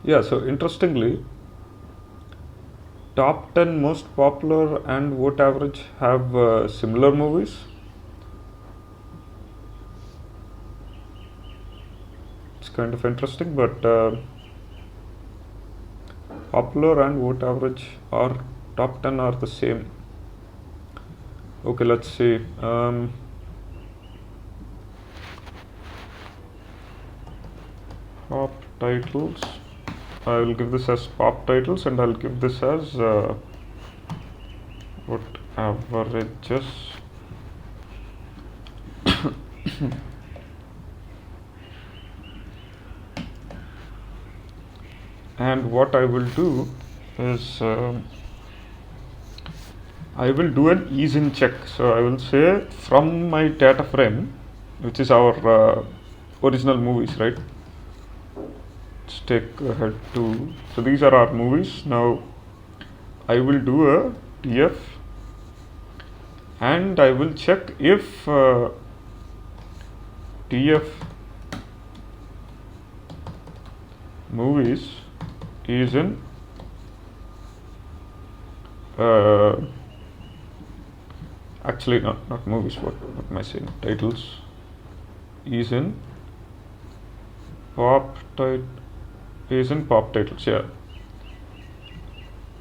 Yeah, so interestingly, top 10 most popular and vote average have similar movies. It's kind of interesting, but popular and vote average are top 10 are the same. Okay, let's see. Pop titles. I will give this as pop titles, and I'll give this as what averages. And what I will do is I will do an ease in check. So I will say from my data frame, which is our original movies, right? Let's take ahead to. So these are our movies. Now I will do a TF, and I will check if TF movies is in actually not movies, what am I saying, titles, is in pop titles. Yeah,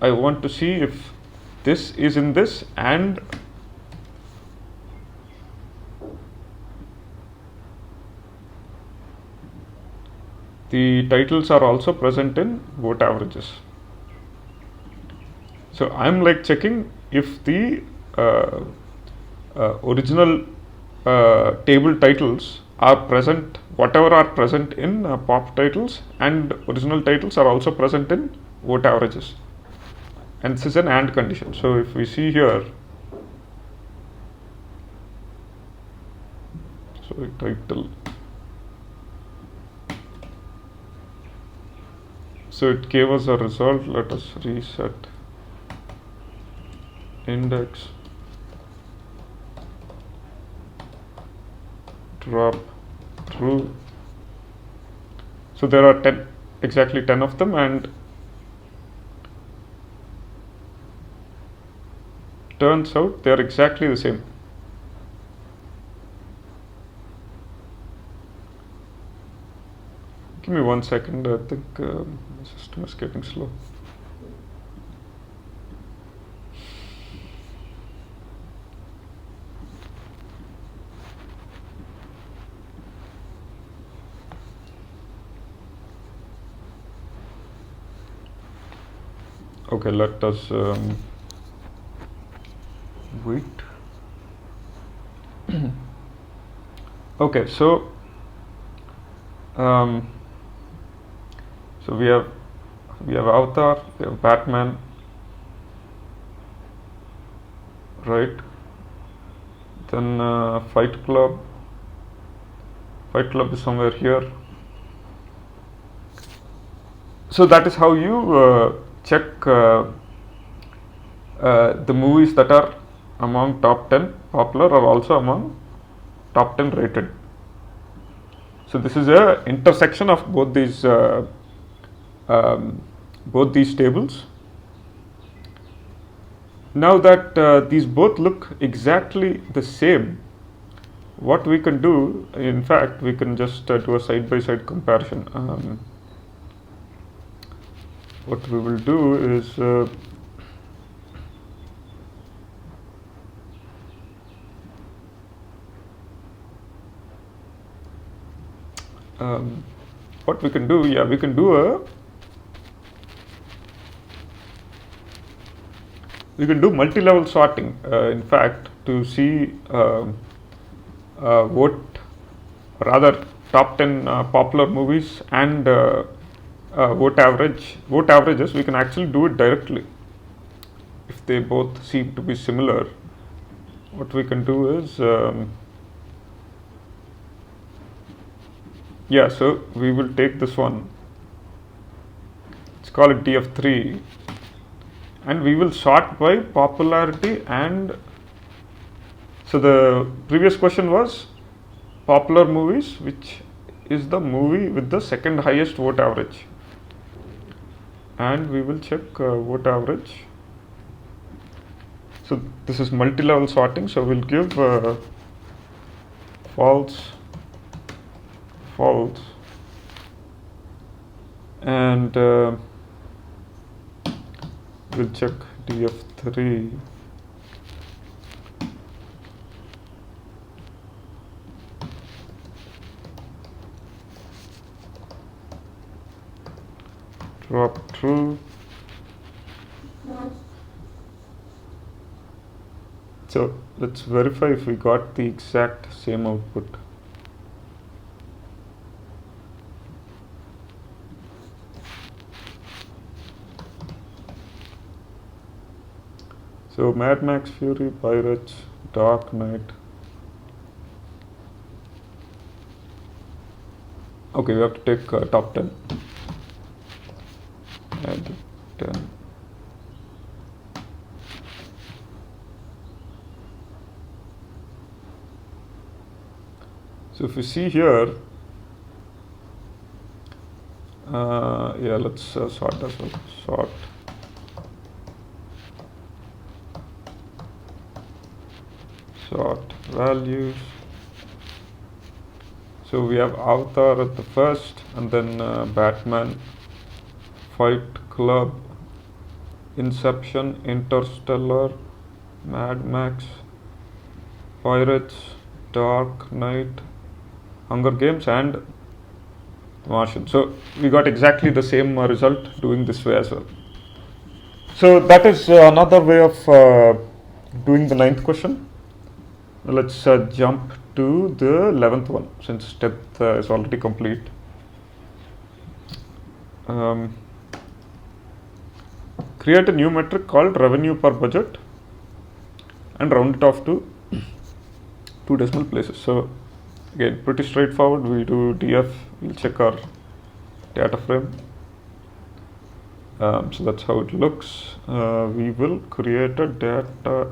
I want to see if this is in this, and the titles are also present in vote averages. So I'm like checking if the original table titles are present, whatever are present in pop titles, and original titles are also present in vote averages. And this is an AND condition. So if we see here, so title. So it gave us a result. Let us reset index, drop true. So there are exactly 10 of them, and turns out they are exactly the same. Give me 1 second. I think the system is getting slow. Okay, let us wait. Okay, so we have Avatar, we have Batman, right? Then Fight Club. Fight Club is somewhere here. So that is how you check the movies that are among top 10 popular are also among top 10 rated. So this is a intersection of both these tables. Now that these both look exactly the same, what we can do, in fact, we can just do a side-by-side comparison. What we will do is what we can do, we can do multi-level sorting, in fact, to see top 10 popular movies and vote averages. We can actually do it directly if they both seem to be similar. What we can do is so we will take this one, let's call it DF3, and we will sort by popularity. And so the previous question was popular movies, which is the movie with the second highest vote average, and we will check vote average. So this is multi-level sorting, so we'll give false, false, and we'll check df3. Drop true. So let's verify if we got the exact same output. So Mad Max Fury, Pirates, Dark Knight. Okay, we have to take top 10. Add 10. So if you see here, yeah, let's sort as well. Sort. Sort values. So we have Avatar at the first, and then Batman, Fight Club, Inception, Interstellar, Mad Max, Pirates, Dark Knight, Hunger Games, and Martian. So we got exactly the same result doing this way as well. So that is another way of doing the 9th question. Let's jump to the 11th one, since 10th is already complete. Create a new metric called revenue per budget and round it off to 2 decimal places. So again, pretty straightforward. We do df, we'll check our data frame. So that's how it looks. We will create a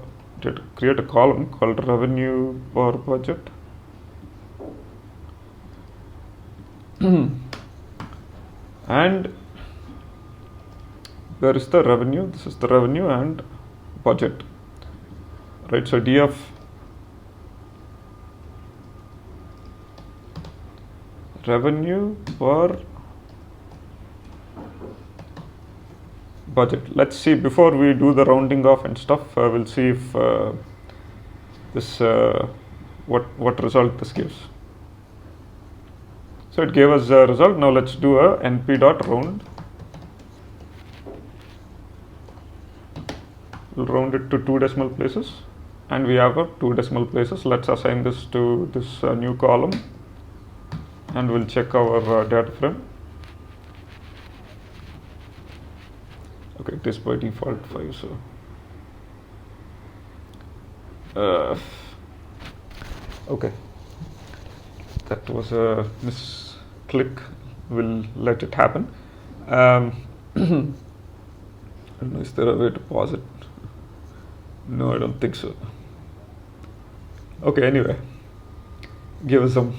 create a column called revenue per budget. And where is the revenue? This is the revenue and budget, right? So df revenue per budget. Let's see, before we do the rounding off and stuff, we'll see if this what result this gives. So it gave us a result. Now let's do a np.round. We'll round it to 2 decimal places, and we have a 2 decimal places. Let's assign this to this new column, and we'll check our data frame. Okay, it is by default 5. So okay, that was a misclick. We'll let it happen. I don't know, is there a way to pause it? No, I don't think so. Okay, anyway, give us some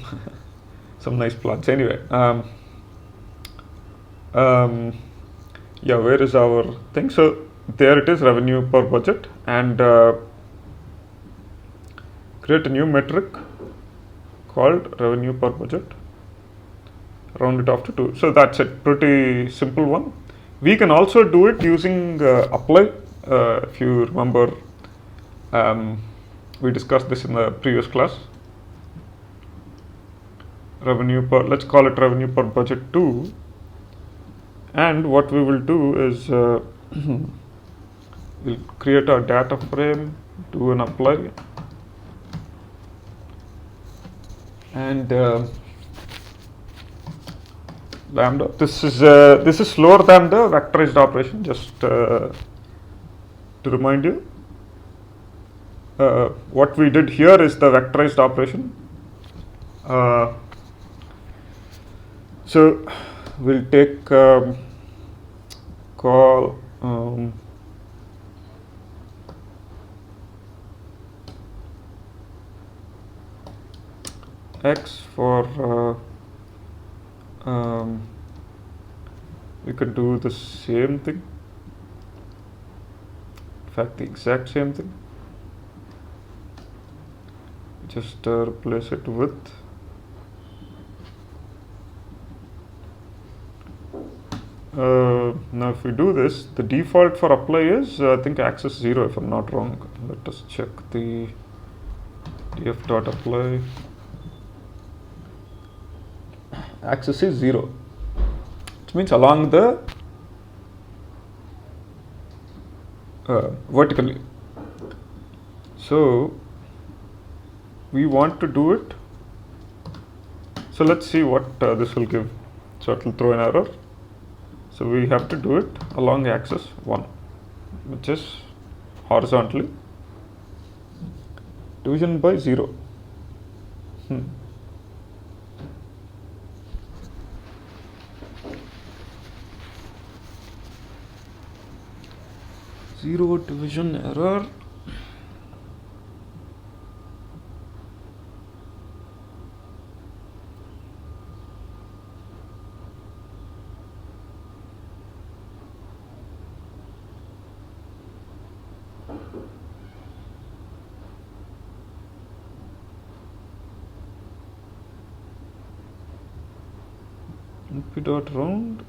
some nice plots. Anyway, yeah, where is our thing? So there it is, revenue per budget, and create a new metric called revenue per budget, round it off to 2. So that's it, pretty simple one. We can also do it using apply. If you remember, we discussed this in the previous class. Revenue per, let's call it revenue per budget 2. And what we will do is we'll create a data frame, do an apply, and lambda. This is slower than the vectorized operation. Just to remind you, what we did here is the vectorized operation. So we'll take call x for we could do the same thing, in fact the exact same thing, just replace it with now if we do this, the default for apply is I think axis 0 if I'm not wrong. Let us check the df.apply. Axis is 0, which means along the vertically. So we want to do it. So let's see what this will give. So it will throw an error. So we have to do it along axis 1, which is horizontally division by 0. Zero division error. Np dot round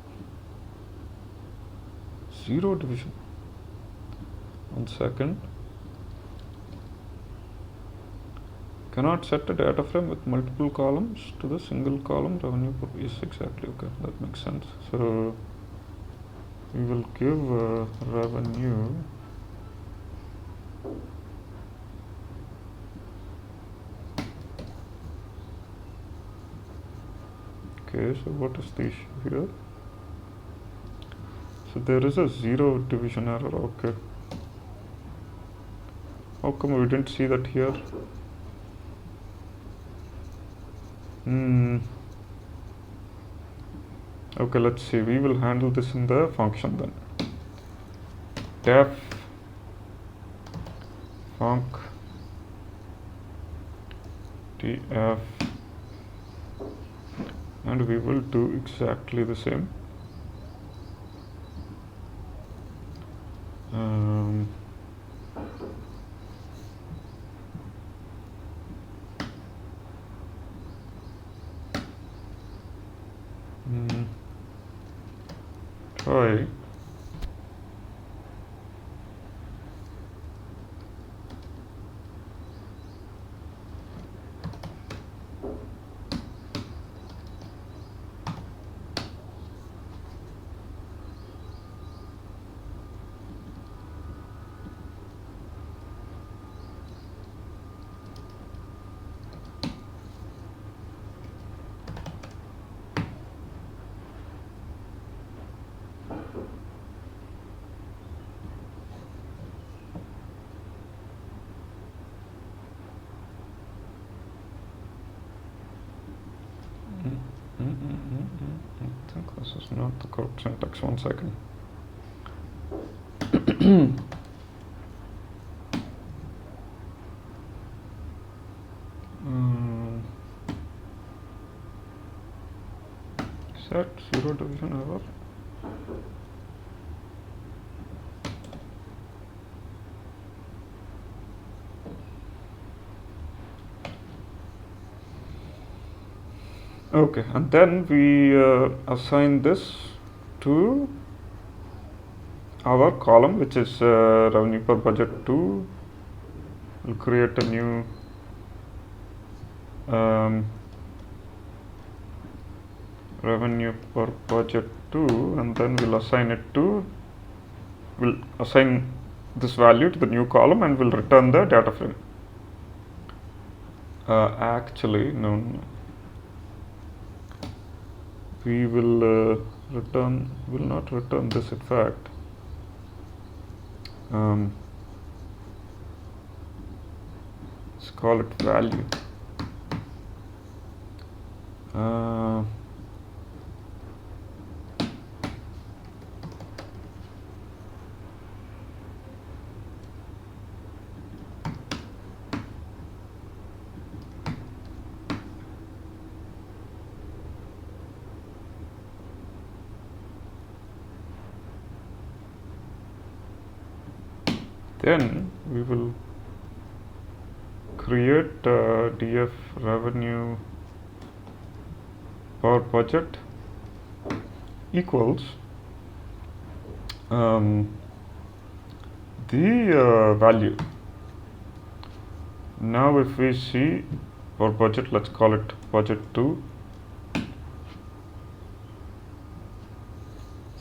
0 division. 1 second. Cannot set a data frame with multiple columns to the single column revenue per piece. Exactly. Okay, that makes sense. So we will give revenue okay. So what is the issue here? So there is a 0 division error. Okay, how come we didn't see that here? Okay, let's see. We will handle this in the function then. Def func df, and we will do exactly the same. Try I think this is not the correct syntax. 1 second. Set 0 division error. Okay, and then we assign this to our column, which is revenue per budget 2. We'll create a new revenue per budget 2, and then we'll assign this value to the new column, and we'll return the data frame. Actually, no. We will not return this, in fact. Let's call it value. Then we will create df revenue per budget equals the value. Now if we see our budget, let's call it budget 2.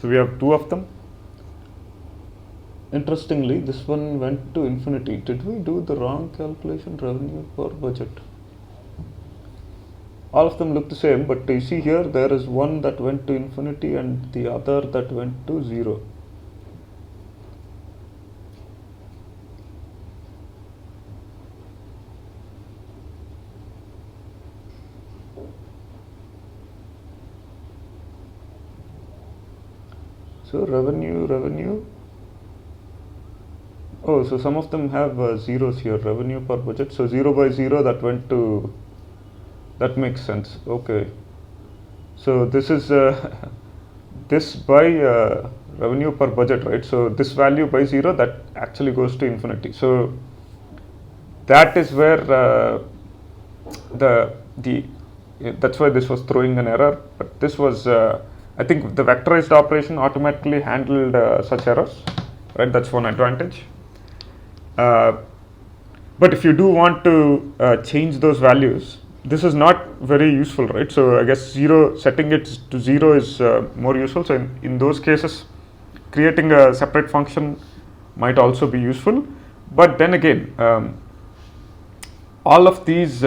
So we have 2 of them. Interestingly, this one went to infinity. Did we do the wrong calculation? Revenue per budget. All of them look the same, but you see here there is one that went to infinity and the other that went to 0. So revenue. Oh, so some of them have zeros here. Revenue per budget. So 0 by 0 that went to. That makes sense. Okay. So this is this by revenue per budget, right? So this value by 0 that actually goes to infinity. So that is where that's why this was throwing an error. But this was I think the vectorized operation automatically handled such errors, right? That's one advantage. But if you do want to change those values, this is not very useful, right? So I guess setting it to 0 is more useful. So in those cases, creating a separate function might also be useful. But then again, all of these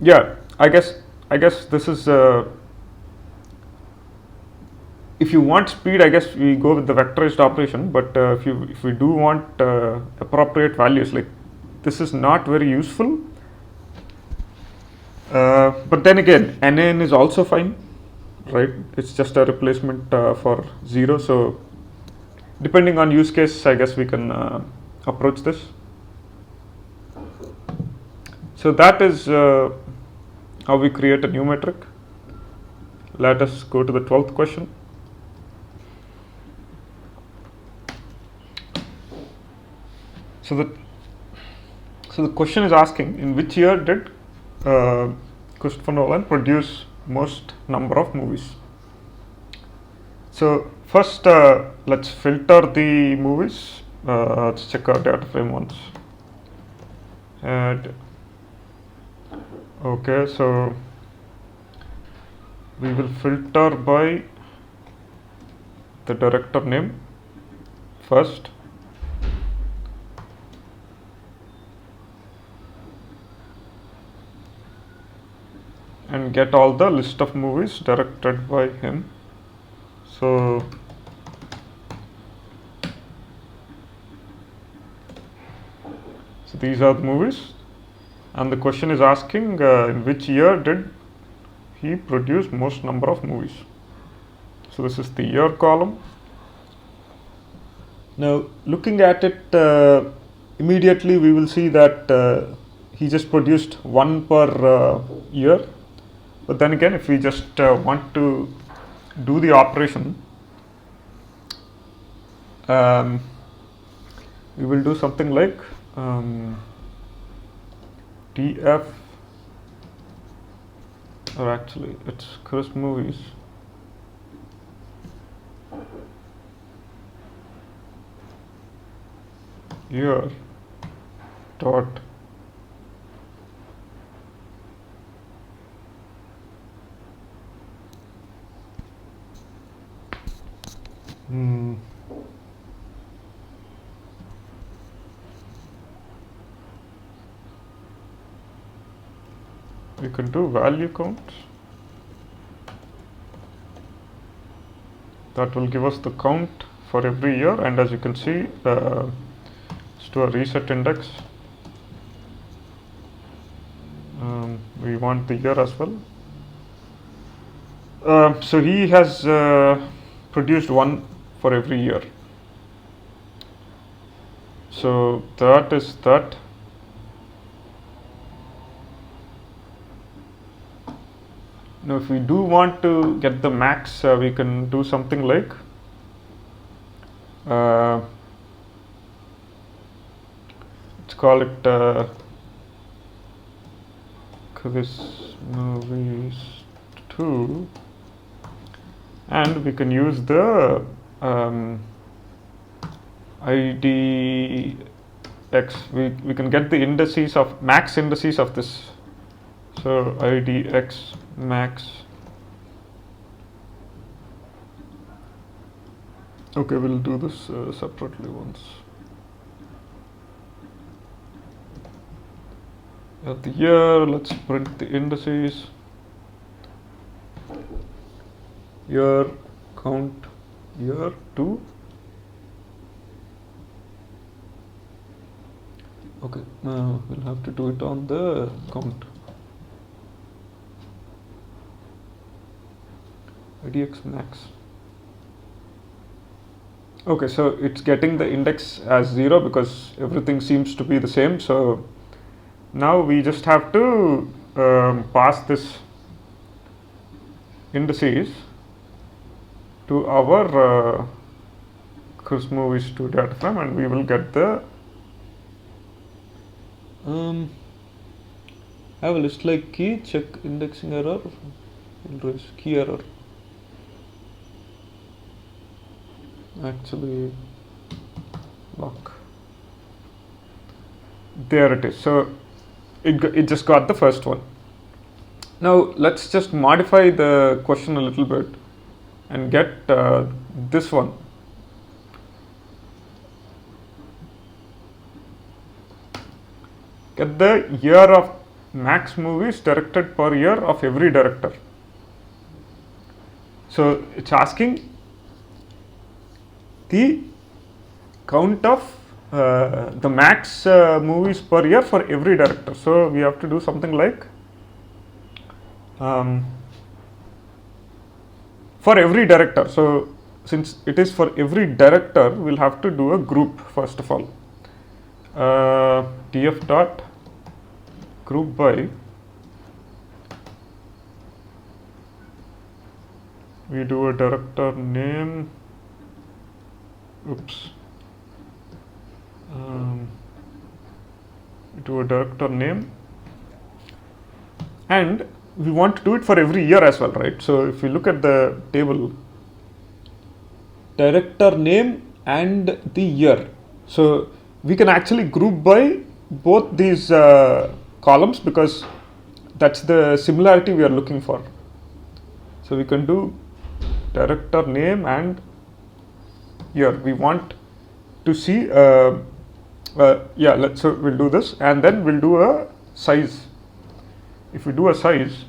yeah, I guess this is if you want speed, I guess we go with the vectorized operation. But if we do want appropriate values, like this is not very useful. But then again, NaN is also fine, right? It's just a replacement for 0. So depending on use case, I guess we can approach this. So that is how we create a new metric. Let us go to the 12th question. So the question is asking, in which year did Christopher Nolan produce most number of movies? So first let's filter the movies. Let's check our data frame once. And okay, so we will filter by the director name first. And get all the list of movies directed by him. So these are the movies, and the question is asking in which year did he produce most number of movies. So this is the year column. Now looking at it immediately, we will see that he just produced one per year. But then again, if we just want to do the operation, we will do something like df, or actually it's Chris movies year dot we can do value counts. That will give us the count for every year, and as you can see, let's do a reset index. We want the year as well. So he has produced one for every year. So that is that. Now if we do want to get the max, we can do something like uh, let's call it quiz movies 2, and we can use the IDX. We can get the indices of max indices of this. So IDX max. Okay, we'll do this separately once. At the year, let's print the indices. Year count year 2. Okay, now we'll have to do it on the count. IDX max. Okay, so it's getting the index as 0 because everything seems to be the same. So now we just have to pass this indices to our quiz movies 2 data frame, and we will get the have a list like key, check indexing error, key error. Actually, lock. There it is. So it just got the first one. Now let's just modify the question a little bit and get this one. Get the year of max movies directed per year of every director. So it's asking the count of the max movies per year for every director. So we have to do something like for every director. So since it is for every director, we'll have to do a group first of all. Df dot group by, we do a director name, oops, we do a director name, and we want to do it for every year as well, right? So if you look at the table, director name and the year, so we can actually group by both these columns because that's the similarity we are looking for. So we can do director name and year. We want to see so we'll do this, and then we'll do a size. If we do a size,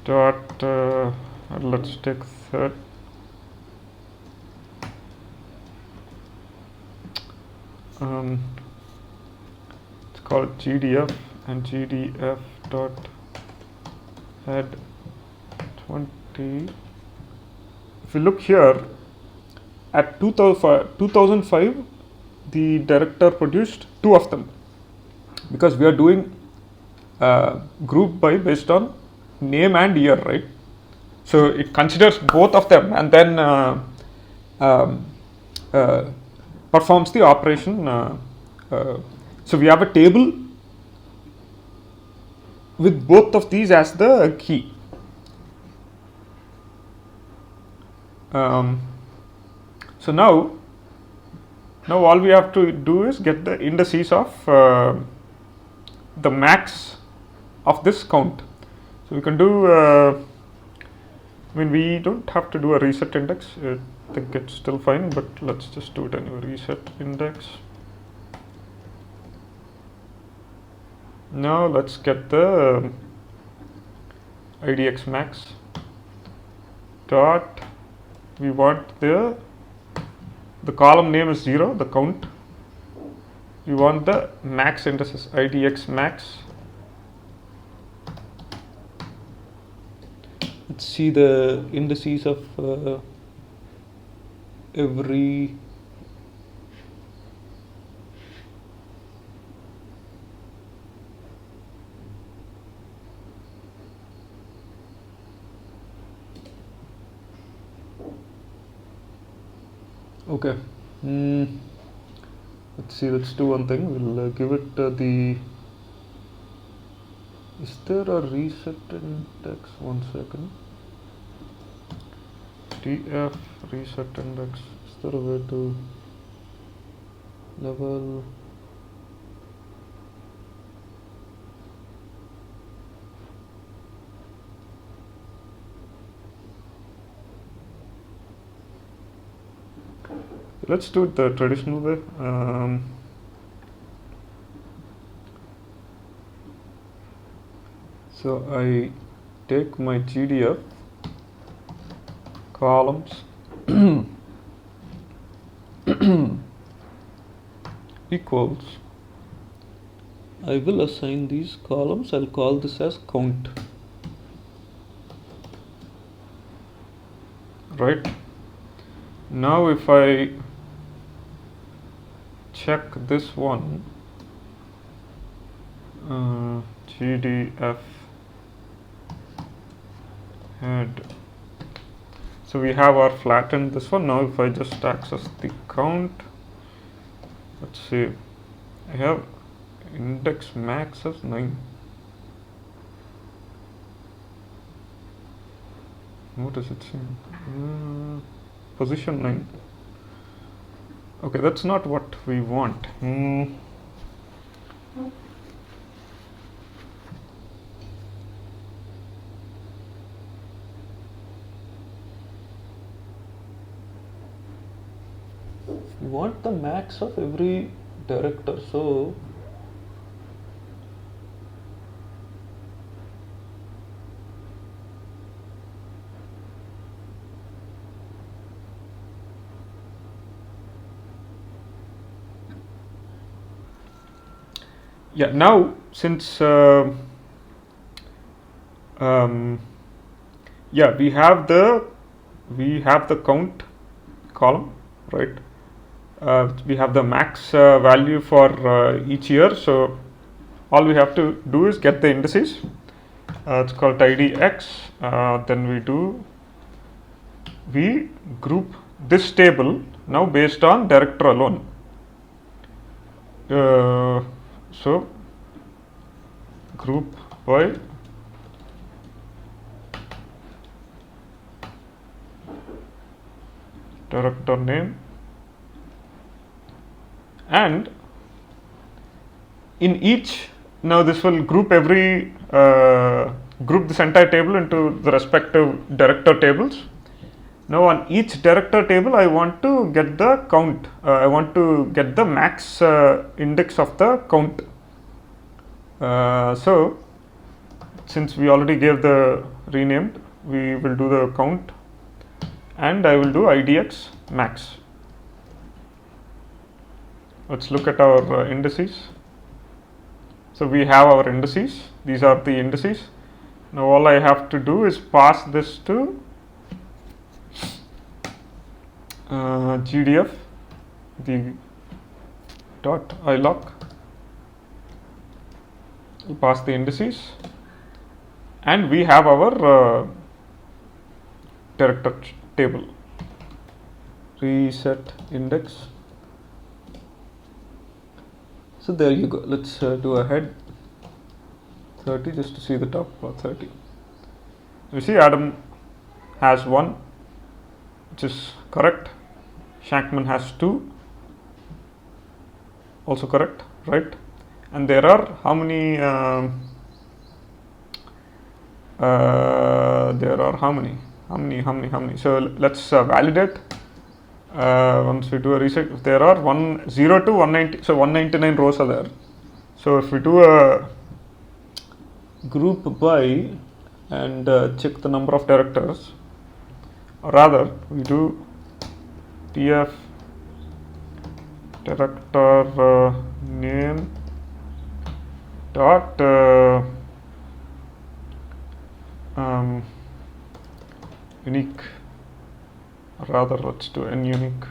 dot let's take third. It's called GDF, and GDF dot head 20. If you look here at 2005, the director produced 2 of them because we are doing group by based on name and year, right? So it considers both of them and then performs the operation. So we have a table with both of these as the key. So now all we have to do is get the indices of the max of this count. So we can do, I mean, we don't have to do a reset index. I think it's still fine, but let's just do it anyway. Reset index. Now let's get the IDX max dot, we want the column name is 0, the count. We want the max indices, IDX max. Let's see the indices of every Okay. Let's see. Let's do one thing. We'll give it the. Is there a reset index? 1 second. TF reset index. Is there a way to level? Let's do it the traditional way. So I take my GDF columns equals. I will assign these columns. I'll call this as count. Right. Now if I check this one, GDF head. So we have our flattened this one. Now if I just access the count, let's see, I have index max as 9. What does it say? Position 9. Okay, that's not what we want. We want the max of every director. So yeah, now since yeah, we have the count column, right? We have the max value for each year. So all we have to do is get the indices. It's called IDX. Then we group this table now based on director alone. So group by director name, and in each, now this will group group this entire table into the respective director tables. Now on each director table I want to get the count. I want to get the max index of the count. So since we already gave the renamed, we will do the count, and I will do IDX max. Let's look at our indices. So we have our indices. These are the indices. Now all I have to do is pass this to GDF, the dot iloc. We pass the indices, and we have our director table. Reset index. So there you go. Let's do a head 30 just to see the top 30. You see Adam has 1, which is correct. Shankman has 2, also correct, right? And there are how many? There are how many? So let's validate. Once we do a reset, there are 0 to 190. So 199 rows are there. So if we do a group by and check the number of directors, or rather we do TF director name dot unique, rather let's do n unique.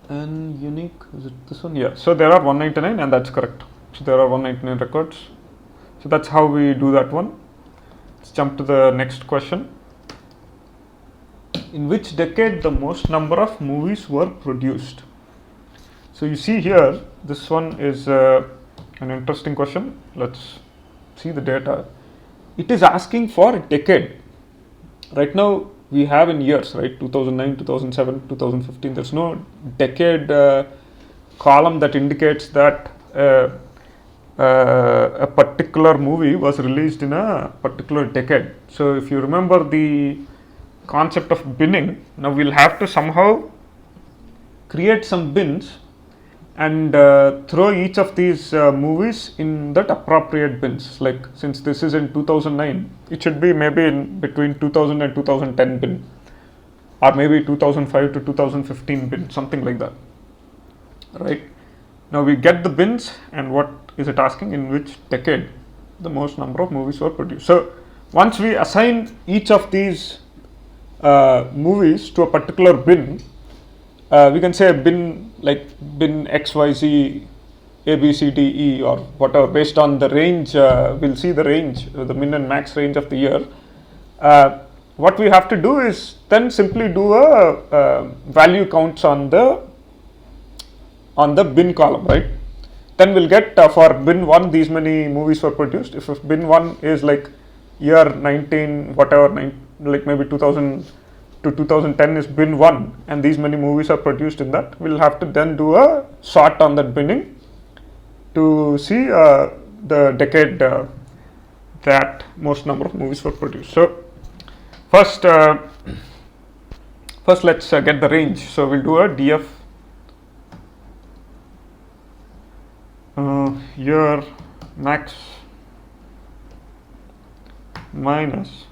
N unique, is it this one? Yeah, so there are 199, and that's correct. So there are 199 records. So that's how we do that one. Let's jump to the next question. in which decade the most number of movies were produced. So you see here, this one is an interesting question. Let's see the data. It is asking for a decade. Right now we have in years, right? 2009, 2007, 2015. There's no decade column that indicates that a particular movie was released in a particular decade. So if you remember the concept of binning, now we'll have to somehow create some bins and throw each of these movies in that appropriate bins. Like, since this is in 2009, it should be maybe in between 2000 and 2010 bin, or maybe 2005 to 2015 bin, something like that, right? Now we get the bins, and what is it asking? In which decade the most number of movies were produced. So once we assign each of these movies to a particular bin, we can say bin like bin XYZ ABCDE or whatever, based on the range. We'll see the range, the min and max range of the year. What we have to do is then simply do a value counts on the bin column, right? Then we'll get for bin 1 these many movies were produced. If bin 1 is like year 19 whatever, like maybe 2000 to 2010 is bin 1, and these many movies are produced in that, we'll have to then do a sort on that binning to see the decade that most number of movies were produced. So first let's get the range. So we'll do a df year max minus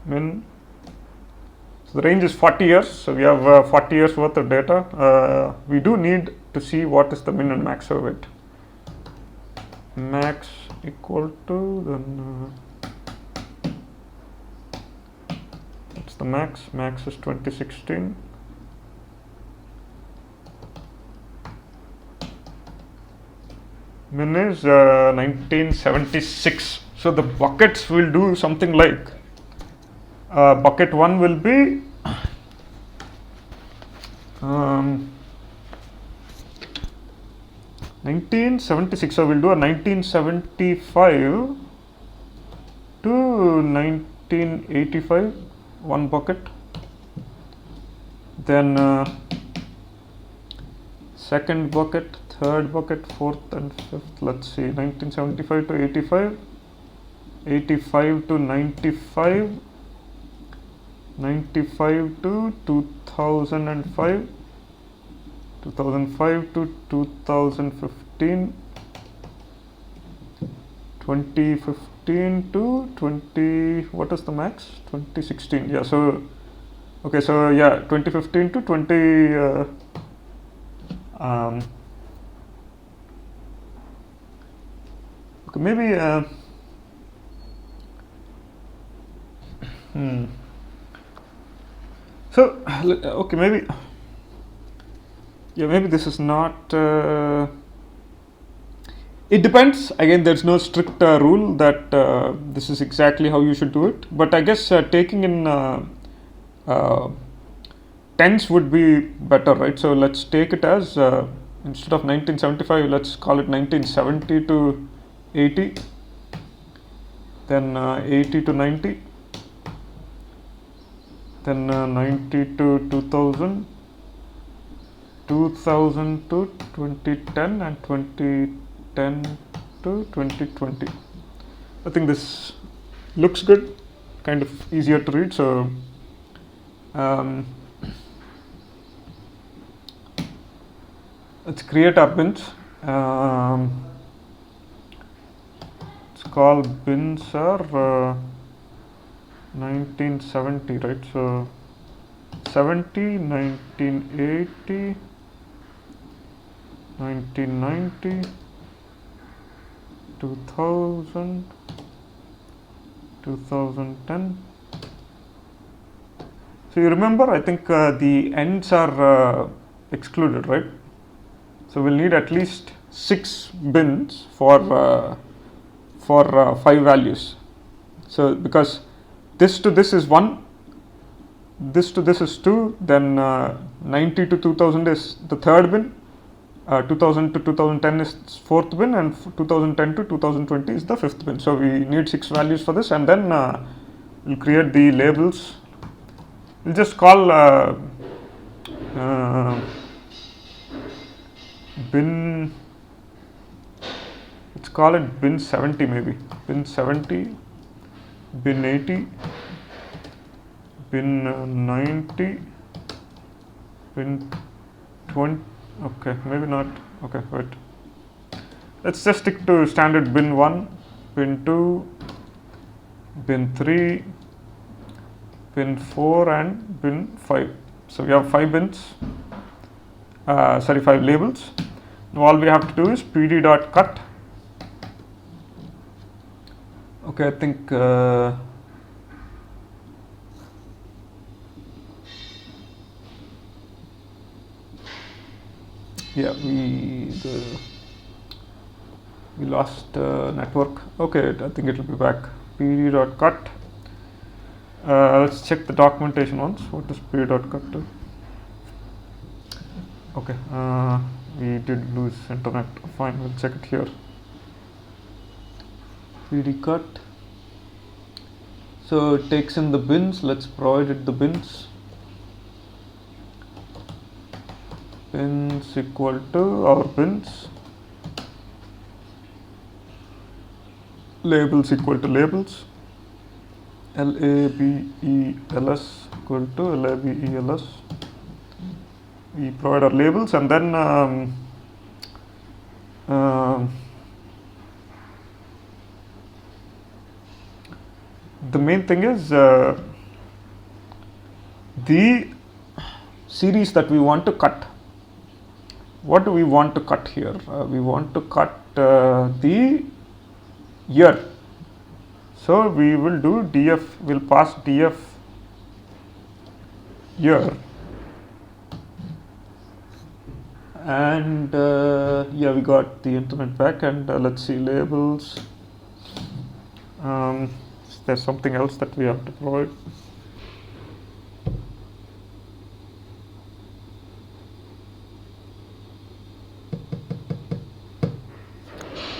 min. So the range is 40 years. So we have 40 years worth of data. We do need to see what is the min and max of it. Max equal to, then that's the max. Max is 2016. Min is 1976. So the buckets will do something like bucket 1 will be 1976. So we'll do a 1975 to 1985, one bucket. Then second bucket, third bucket, fourth and fifth. Let's see, 1975 to 85, 85 to 95, 95 to 2005, 2005 to 2015, 2015 to 20, what is the max? 2016. Yeah, so okay, so yeah, 2015 to 20 okay, maybe so okay, maybe, yeah, maybe this is not it depends. Again, there's no strict rule that this is exactly how you should do it, but I guess taking in tens would be better, right? So let's take it as instead of 1975, let's call it 1970 to 80, then 80 to 90, then 90 to 2000, 2000 to 2010, and 2010 to 2020. I think this looks good, kind of easier to read. So let's create our bins. It's called bins are 1970, right? So 70, 1980, 1990, 2000, 2010. So you remember, I think the ends are excluded, right? So we'll need at least 6 bins for 5 values. So because this to this is 1, this to this is 2, then 90 to 2000 is the third bin, 2000 to 2010 is fourth bin, and 2010 to 2020 is the fifth bin. So we need 6 values for this, and then we'll create the labels. We'll just call bin, let's call it bin 70 maybe, bin 70, bin 80, bin 90, bin 20, okay, maybe not, okay, wait. Let's just stick to standard bin 1, bin 2, bin 3, bin 4 and bin 5. So we have 5 bins, 5 labels. Now all we have to do is pd.cut. Okay, I think yeah, we lost network. Okay, I think it will be back. pd.cut. Let's check the documentation once. What does pd.cut do? Okay, we did lose internet. Fine, we'll check it here. pd.cut. So it takes in the bins. Let's provide it the bins. Bins equal to our bins. Labels equal to labels. labels equal to labels. We provide our labels, and then the main thing is the series that we want to cut. What do we want to cut here? We want to cut the year. So we will do df, we'll pass df year, and yeah, we got the internet back, and let's see labels. There's something else that we have to provide.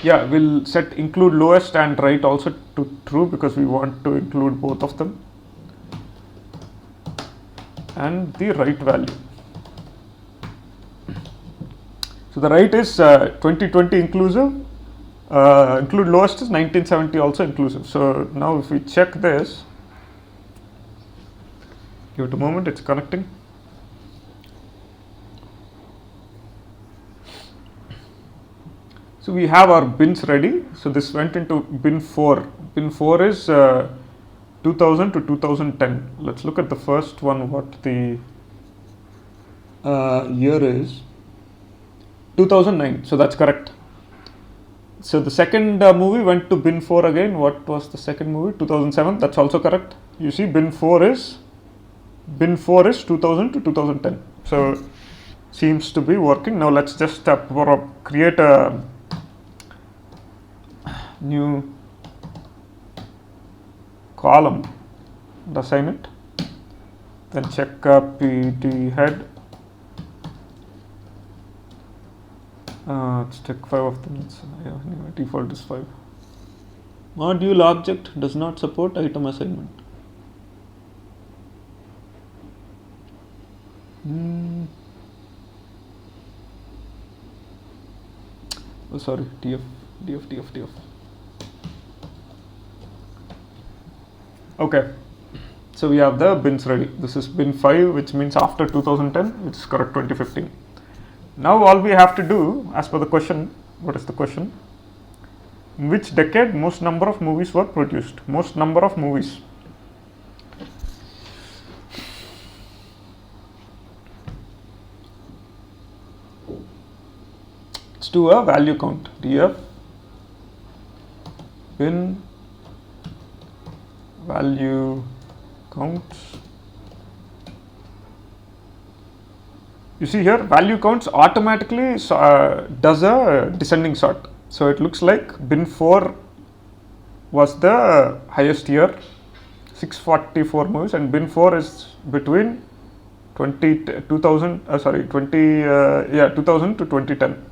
Yeah, we'll set include lowest and right also to true, because we want to include both of them, and the right value. So the right is 2020 inclusive, include lowest is 1970 also inclusive. So now if we check this, give it a moment, it's connecting. So we have our bins ready. So this went into bin 4. Bin 4 is 2000 to 2010. Let's look at the first one, what the year is. 2009. So that's correct. So the second movie went to bin 4 again. What was the second movie? 2007. That's also correct. You see, bin 4 is 2000 to 2010. So seems to be working. Now let's just create a new column and assign it. Then check pd head. Let's take 5 of them. Yeah, anyway, default is 5. Module object does not support item assignment. Oh, sorry, df. Okay, so we have the bins ready. This is bin 5, which means after 2010, which is correct 2015. Now all we have to do, as per the question, what is the question? In which decade most number of movies were produced? Most number of movies. Let's do a value count. df bin value counts. You see here, value counts automatically does a descending sort. So it looks like bin 4 was the highest year, 644 movies, and bin 4 is between 2000 2000 to 2010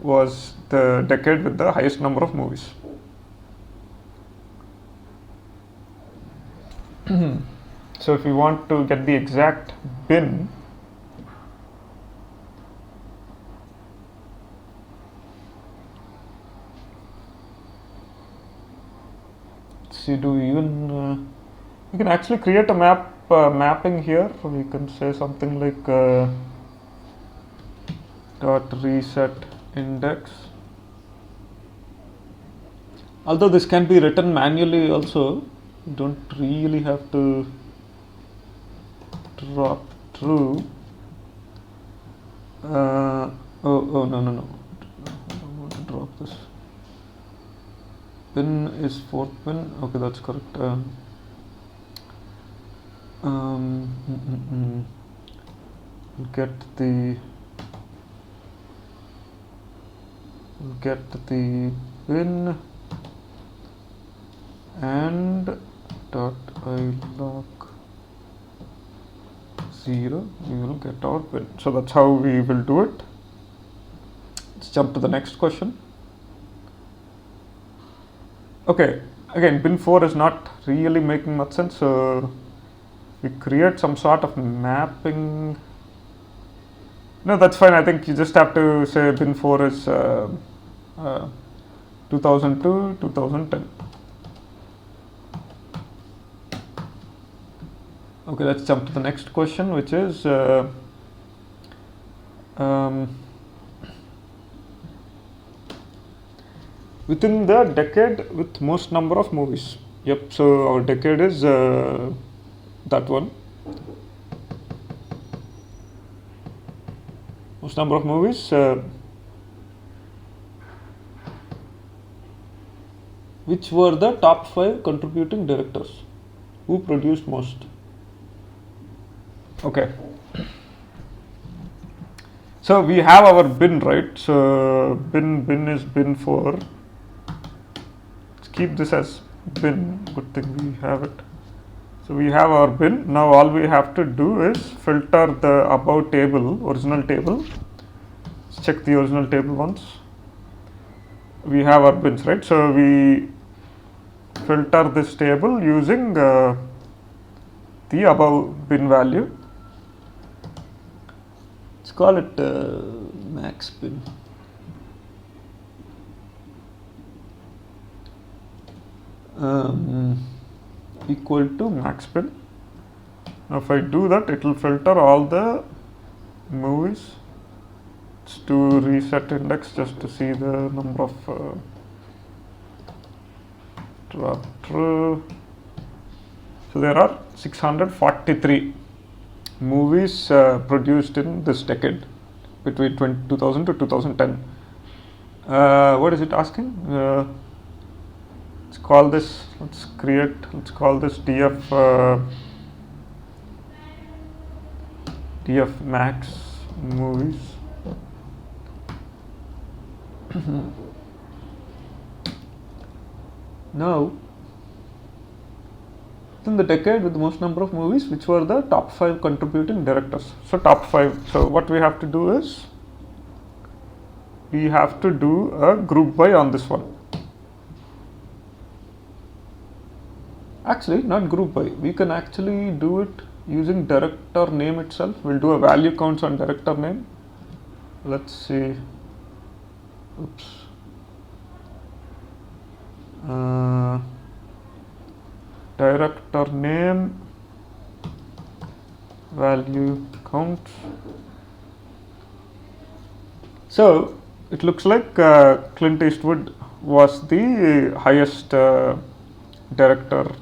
was the decade with the highest number of movies. So if we want to get the exact bin, see, do we even we can actually create a mapping here. We can say something like dot reset index. Although this can be written manually also, you don't really have to drop through. No, I don't want to drop this. Bin is 4th bin. Okay, that's correct. Get the bin and dot ilog 0. We will get our bin. So that's how we will do it. Let's jump to the next question. Okay, again, bin 4 is not really making much sense, so we create some sort of mapping. No, that's fine. I think you just have to say bin 4 is 2000 to 2010. Okay, let's jump to the next question, which is within the decade with most number of movies. Yep, so our decade is that one. Most number of movies. Which were the top 5 contributing directors? Who produced most? Okay. So we have our bin, right? So bin is bin 4. Let's keep this as bin. Good thing we have it. So we have our bin. Now all we have to do is filter the above table, original table. Let's check the original table once. We have our bins, right? So we filter this table using the above bin value. Let's call it max bin. Equal to max bin. Now if I do that, it will filter all the movies. Let's do reset index just to see the number of drop through. So there are 643 movies produced in this decade between 2000 to 2010. What is it asking? Let's call this DF DF max movies. Now, in the decade with the most number of movies, which were the top 5 contributing directors? So top 5. So what we have to do is we have to do a group by on this one. Actually, not group by. We can actually do it using director name itself. We'll do a value counts on director name. Let's see. Oops. Director name value count. So it looks like Clint Eastwood was the highest director,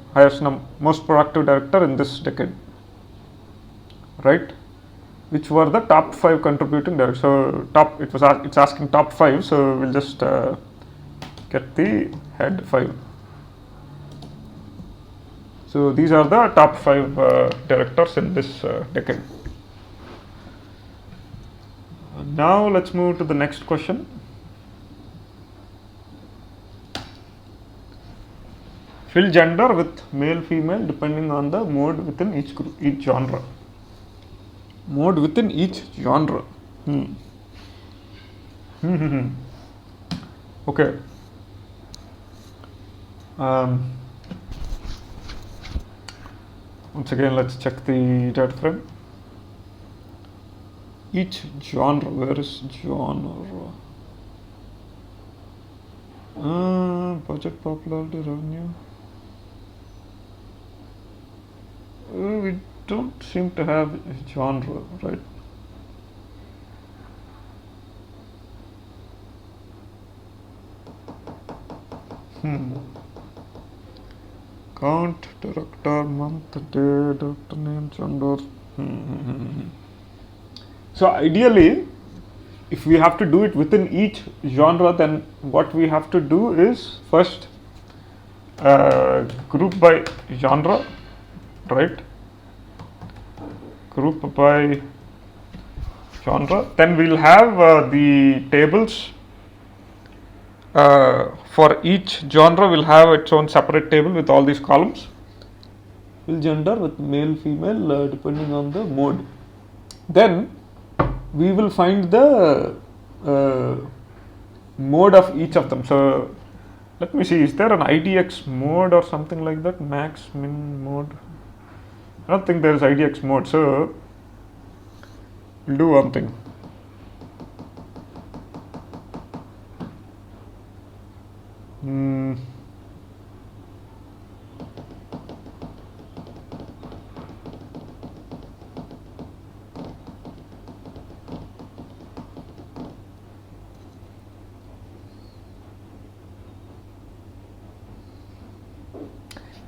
most productive director in this decade, right? Which were the top 5 contributing directors? So it's asking top 5. So we'll just get the head 5. So these are the top 5 directors in this decade. Now let's move to the next question. Fill gender with male, female depending on the mode within each group, each genre. Mode within each genre. Okay. Once again, let's check the data frame. Each genre, where is genre? Budget, popularity, revenue. We don't seem to have a genre, right? Count, director, month, day, director name, gender. So ideally, if we have to do it within each genre, then what we have to do is first group by genre, right? Group by genre. Then we'll have the tables. For each genre will have its own separate table with all these columns. Will gender with male, female depending on the mode. Then we will find the mode of each of them. So let me see, is there an IDX mode or something like that? Max, min mode? I don't think there is IDX mode. So we'll do one thing.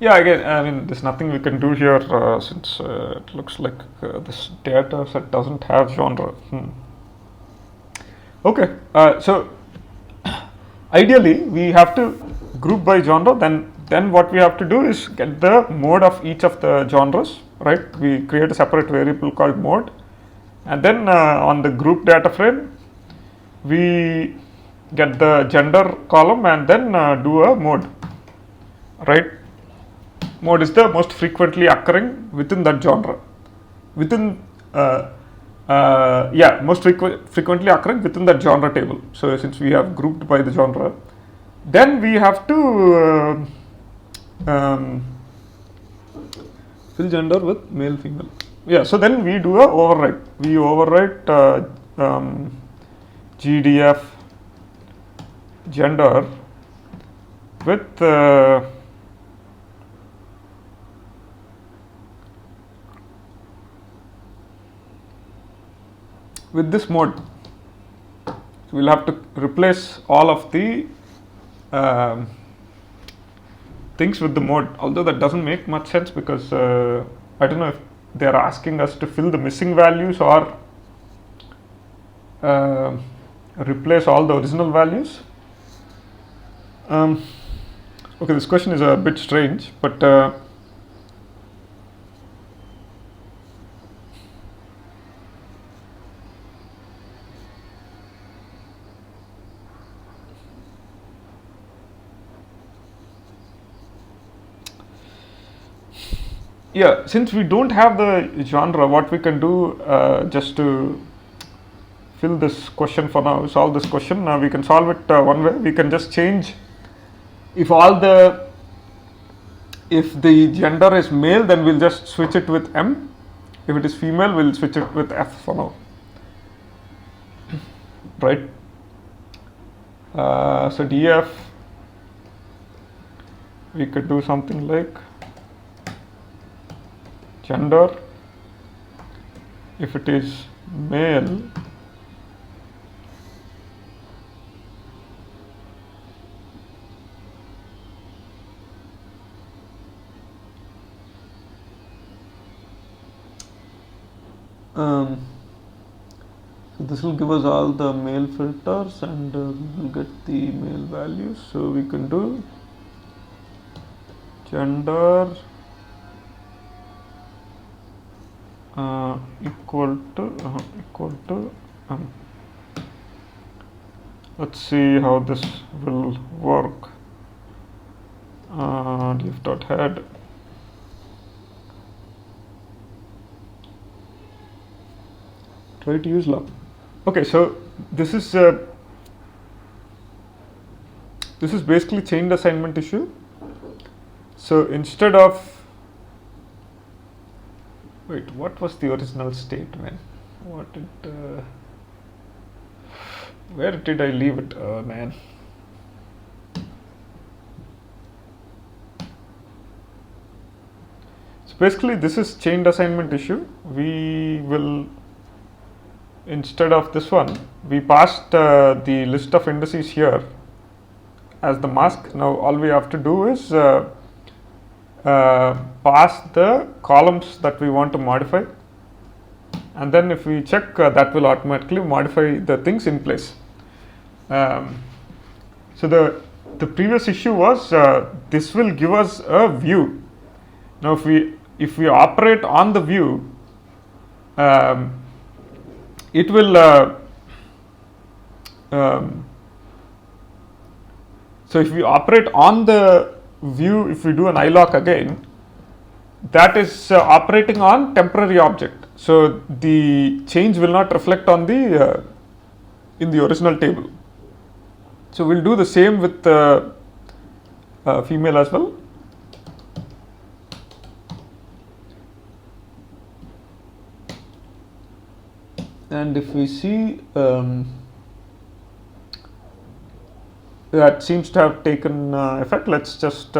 Yeah, again, I mean, there's nothing we can do here since it looks like this data set doesn't have genre. Okay, so ideally we have to group by genre. Then what we have to do is get the mode of each of the genres, right? We create a separate variable called mode, and then on the group data frame we get the gender column and then do a mode, right? Mode is the most frequently occurring within that genre. Within most frequently occurring within that genre table. So since we have grouped by the genre, then we have to fill gender with male, female. Yeah, so then we do a override. We overwrite GDF gender with this mode. So we'll have to replace all of the things with the mode, although that doesn't make much sense because I don't know if they're asking us to fill the missing values or replace all the original values. Okay, this question is a bit strange, but yeah, since we don't have the genre, what we can do just to fill this question for now, solve this question, we can solve it one way. We can just change, if the gender is male, then we'll just switch it with M. If it is female, we'll switch it with F for now, right? So DF, we could do something like gender, if it is male, so this will give us all the male filters and we will get the male values. So we can do gender equal to let's see how this will work. Leaf dot head. Try to use log. Okay, so this is basically chained assignment issue. So instead of, wait, what was the original statement? What did where did I leave it? Man. So basically this is chained assignment issue. We will, instead of this one, we passed the list of indices here as the mask. Now all we have to do is pass the columns that we want to modify, and then if we check, that will automatically modify the things in place. So the previous issue was this will give us a view. Now if we operate on the view, it will so if we operate on the view, if we do an ilock again, that is operating on temporary object, so the change will not reflect on the in the original table. So we'll do the same with female as well. And if we see that seems to have taken effect, let's just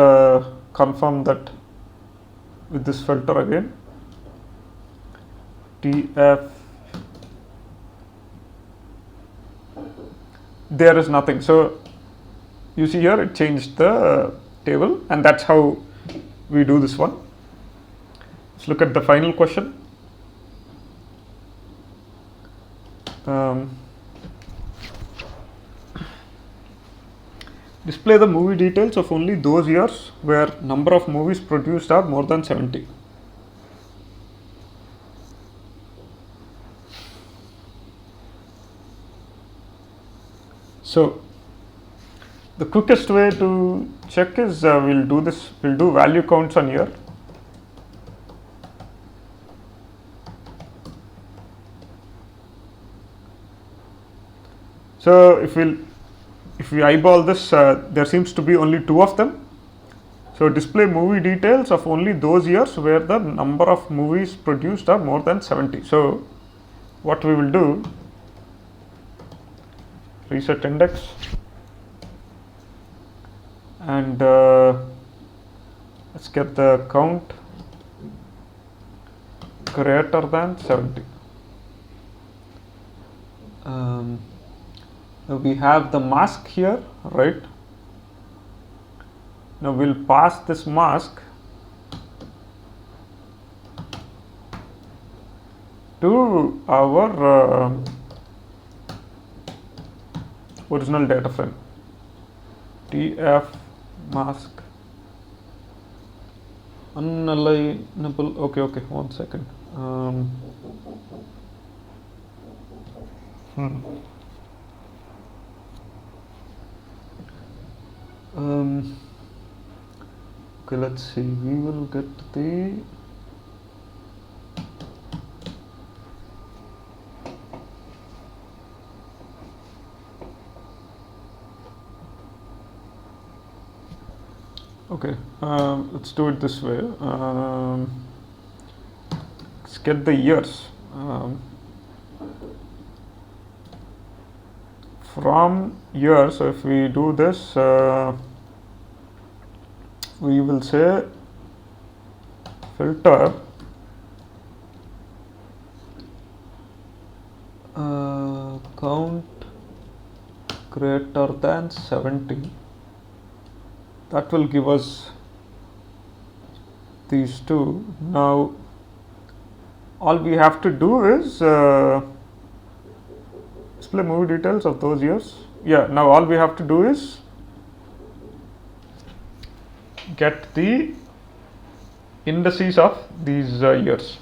confirm that with this filter again. TF, there is nothing. So you see here it changed the table, and that's how we do this one. Let's look at the final question. Display the movie details of only those years where number of movies produced are more than 70. So the quickest way to check is we'll do value counts on year. So if we eyeball this, there seems to be only 2 of them. So display movie details of only those years where the number of movies produced are more than 70. So what we will do, reset index, and let's get the count greater than 70. We have the mask here, right? Now we'll pass this mask to our original data frame. TF mask unalignable. Okay, 1 second. Okay, let's see. We will get the okay. Let's do it this way. Let's get the years from year. So if we do this, we will say filter count greater than 70. That will give us these two. Now all we have to do is display movie details of those years. Yeah, now all we have to do is get the indices of these years.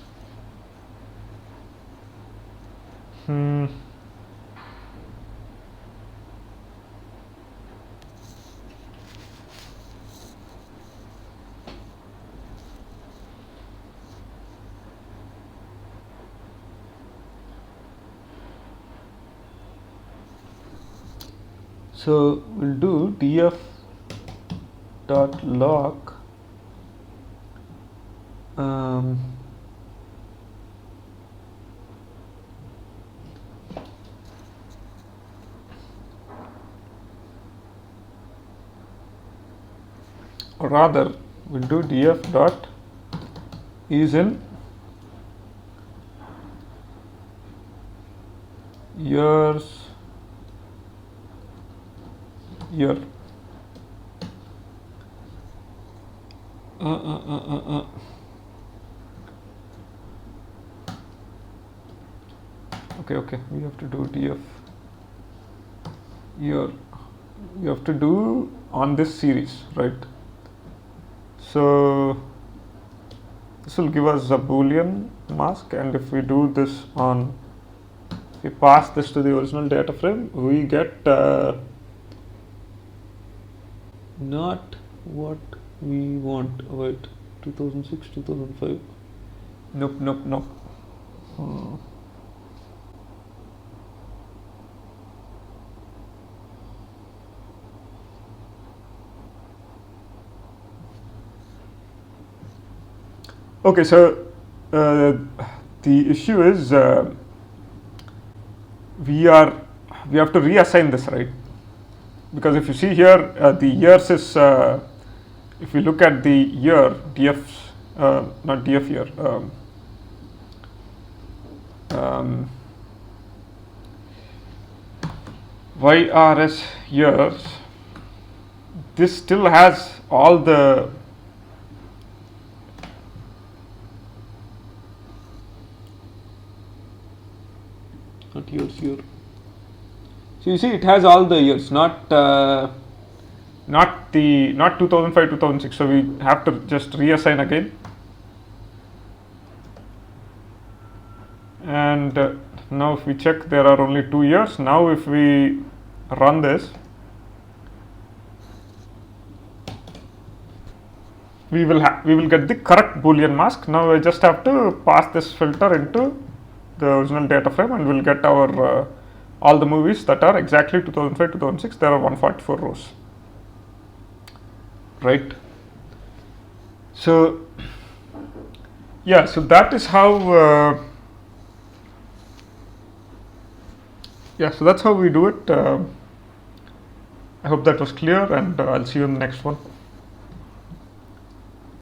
So we'll do df dot log or rather we'll do df dot is in years year okay we have to do df year, you have to do on this series, right? So this will give us a boolean mask, and if we do this on, if we pass this to the original data frame, we get not what we want. Wait, 2006, 2005. Nope. Okay, so the issue is we have to reassign this, right? Because if you see here, the years is if we look at the year df, not df year, YRS years, this still has all the not years year. So you see, it has all the years, not 2005 2006. So we have to just reassign again, and now if we check, there are only 2 years. Now if we run this, we will get the correct boolean mask. Now I just have to pass this filter into the original data frame, and we'll get our all the movies that are exactly 2005 2006. There are 144 rows, right? So yeah, so that is how so that's how we do it. I hope that was clear, and I'll see you in the next one.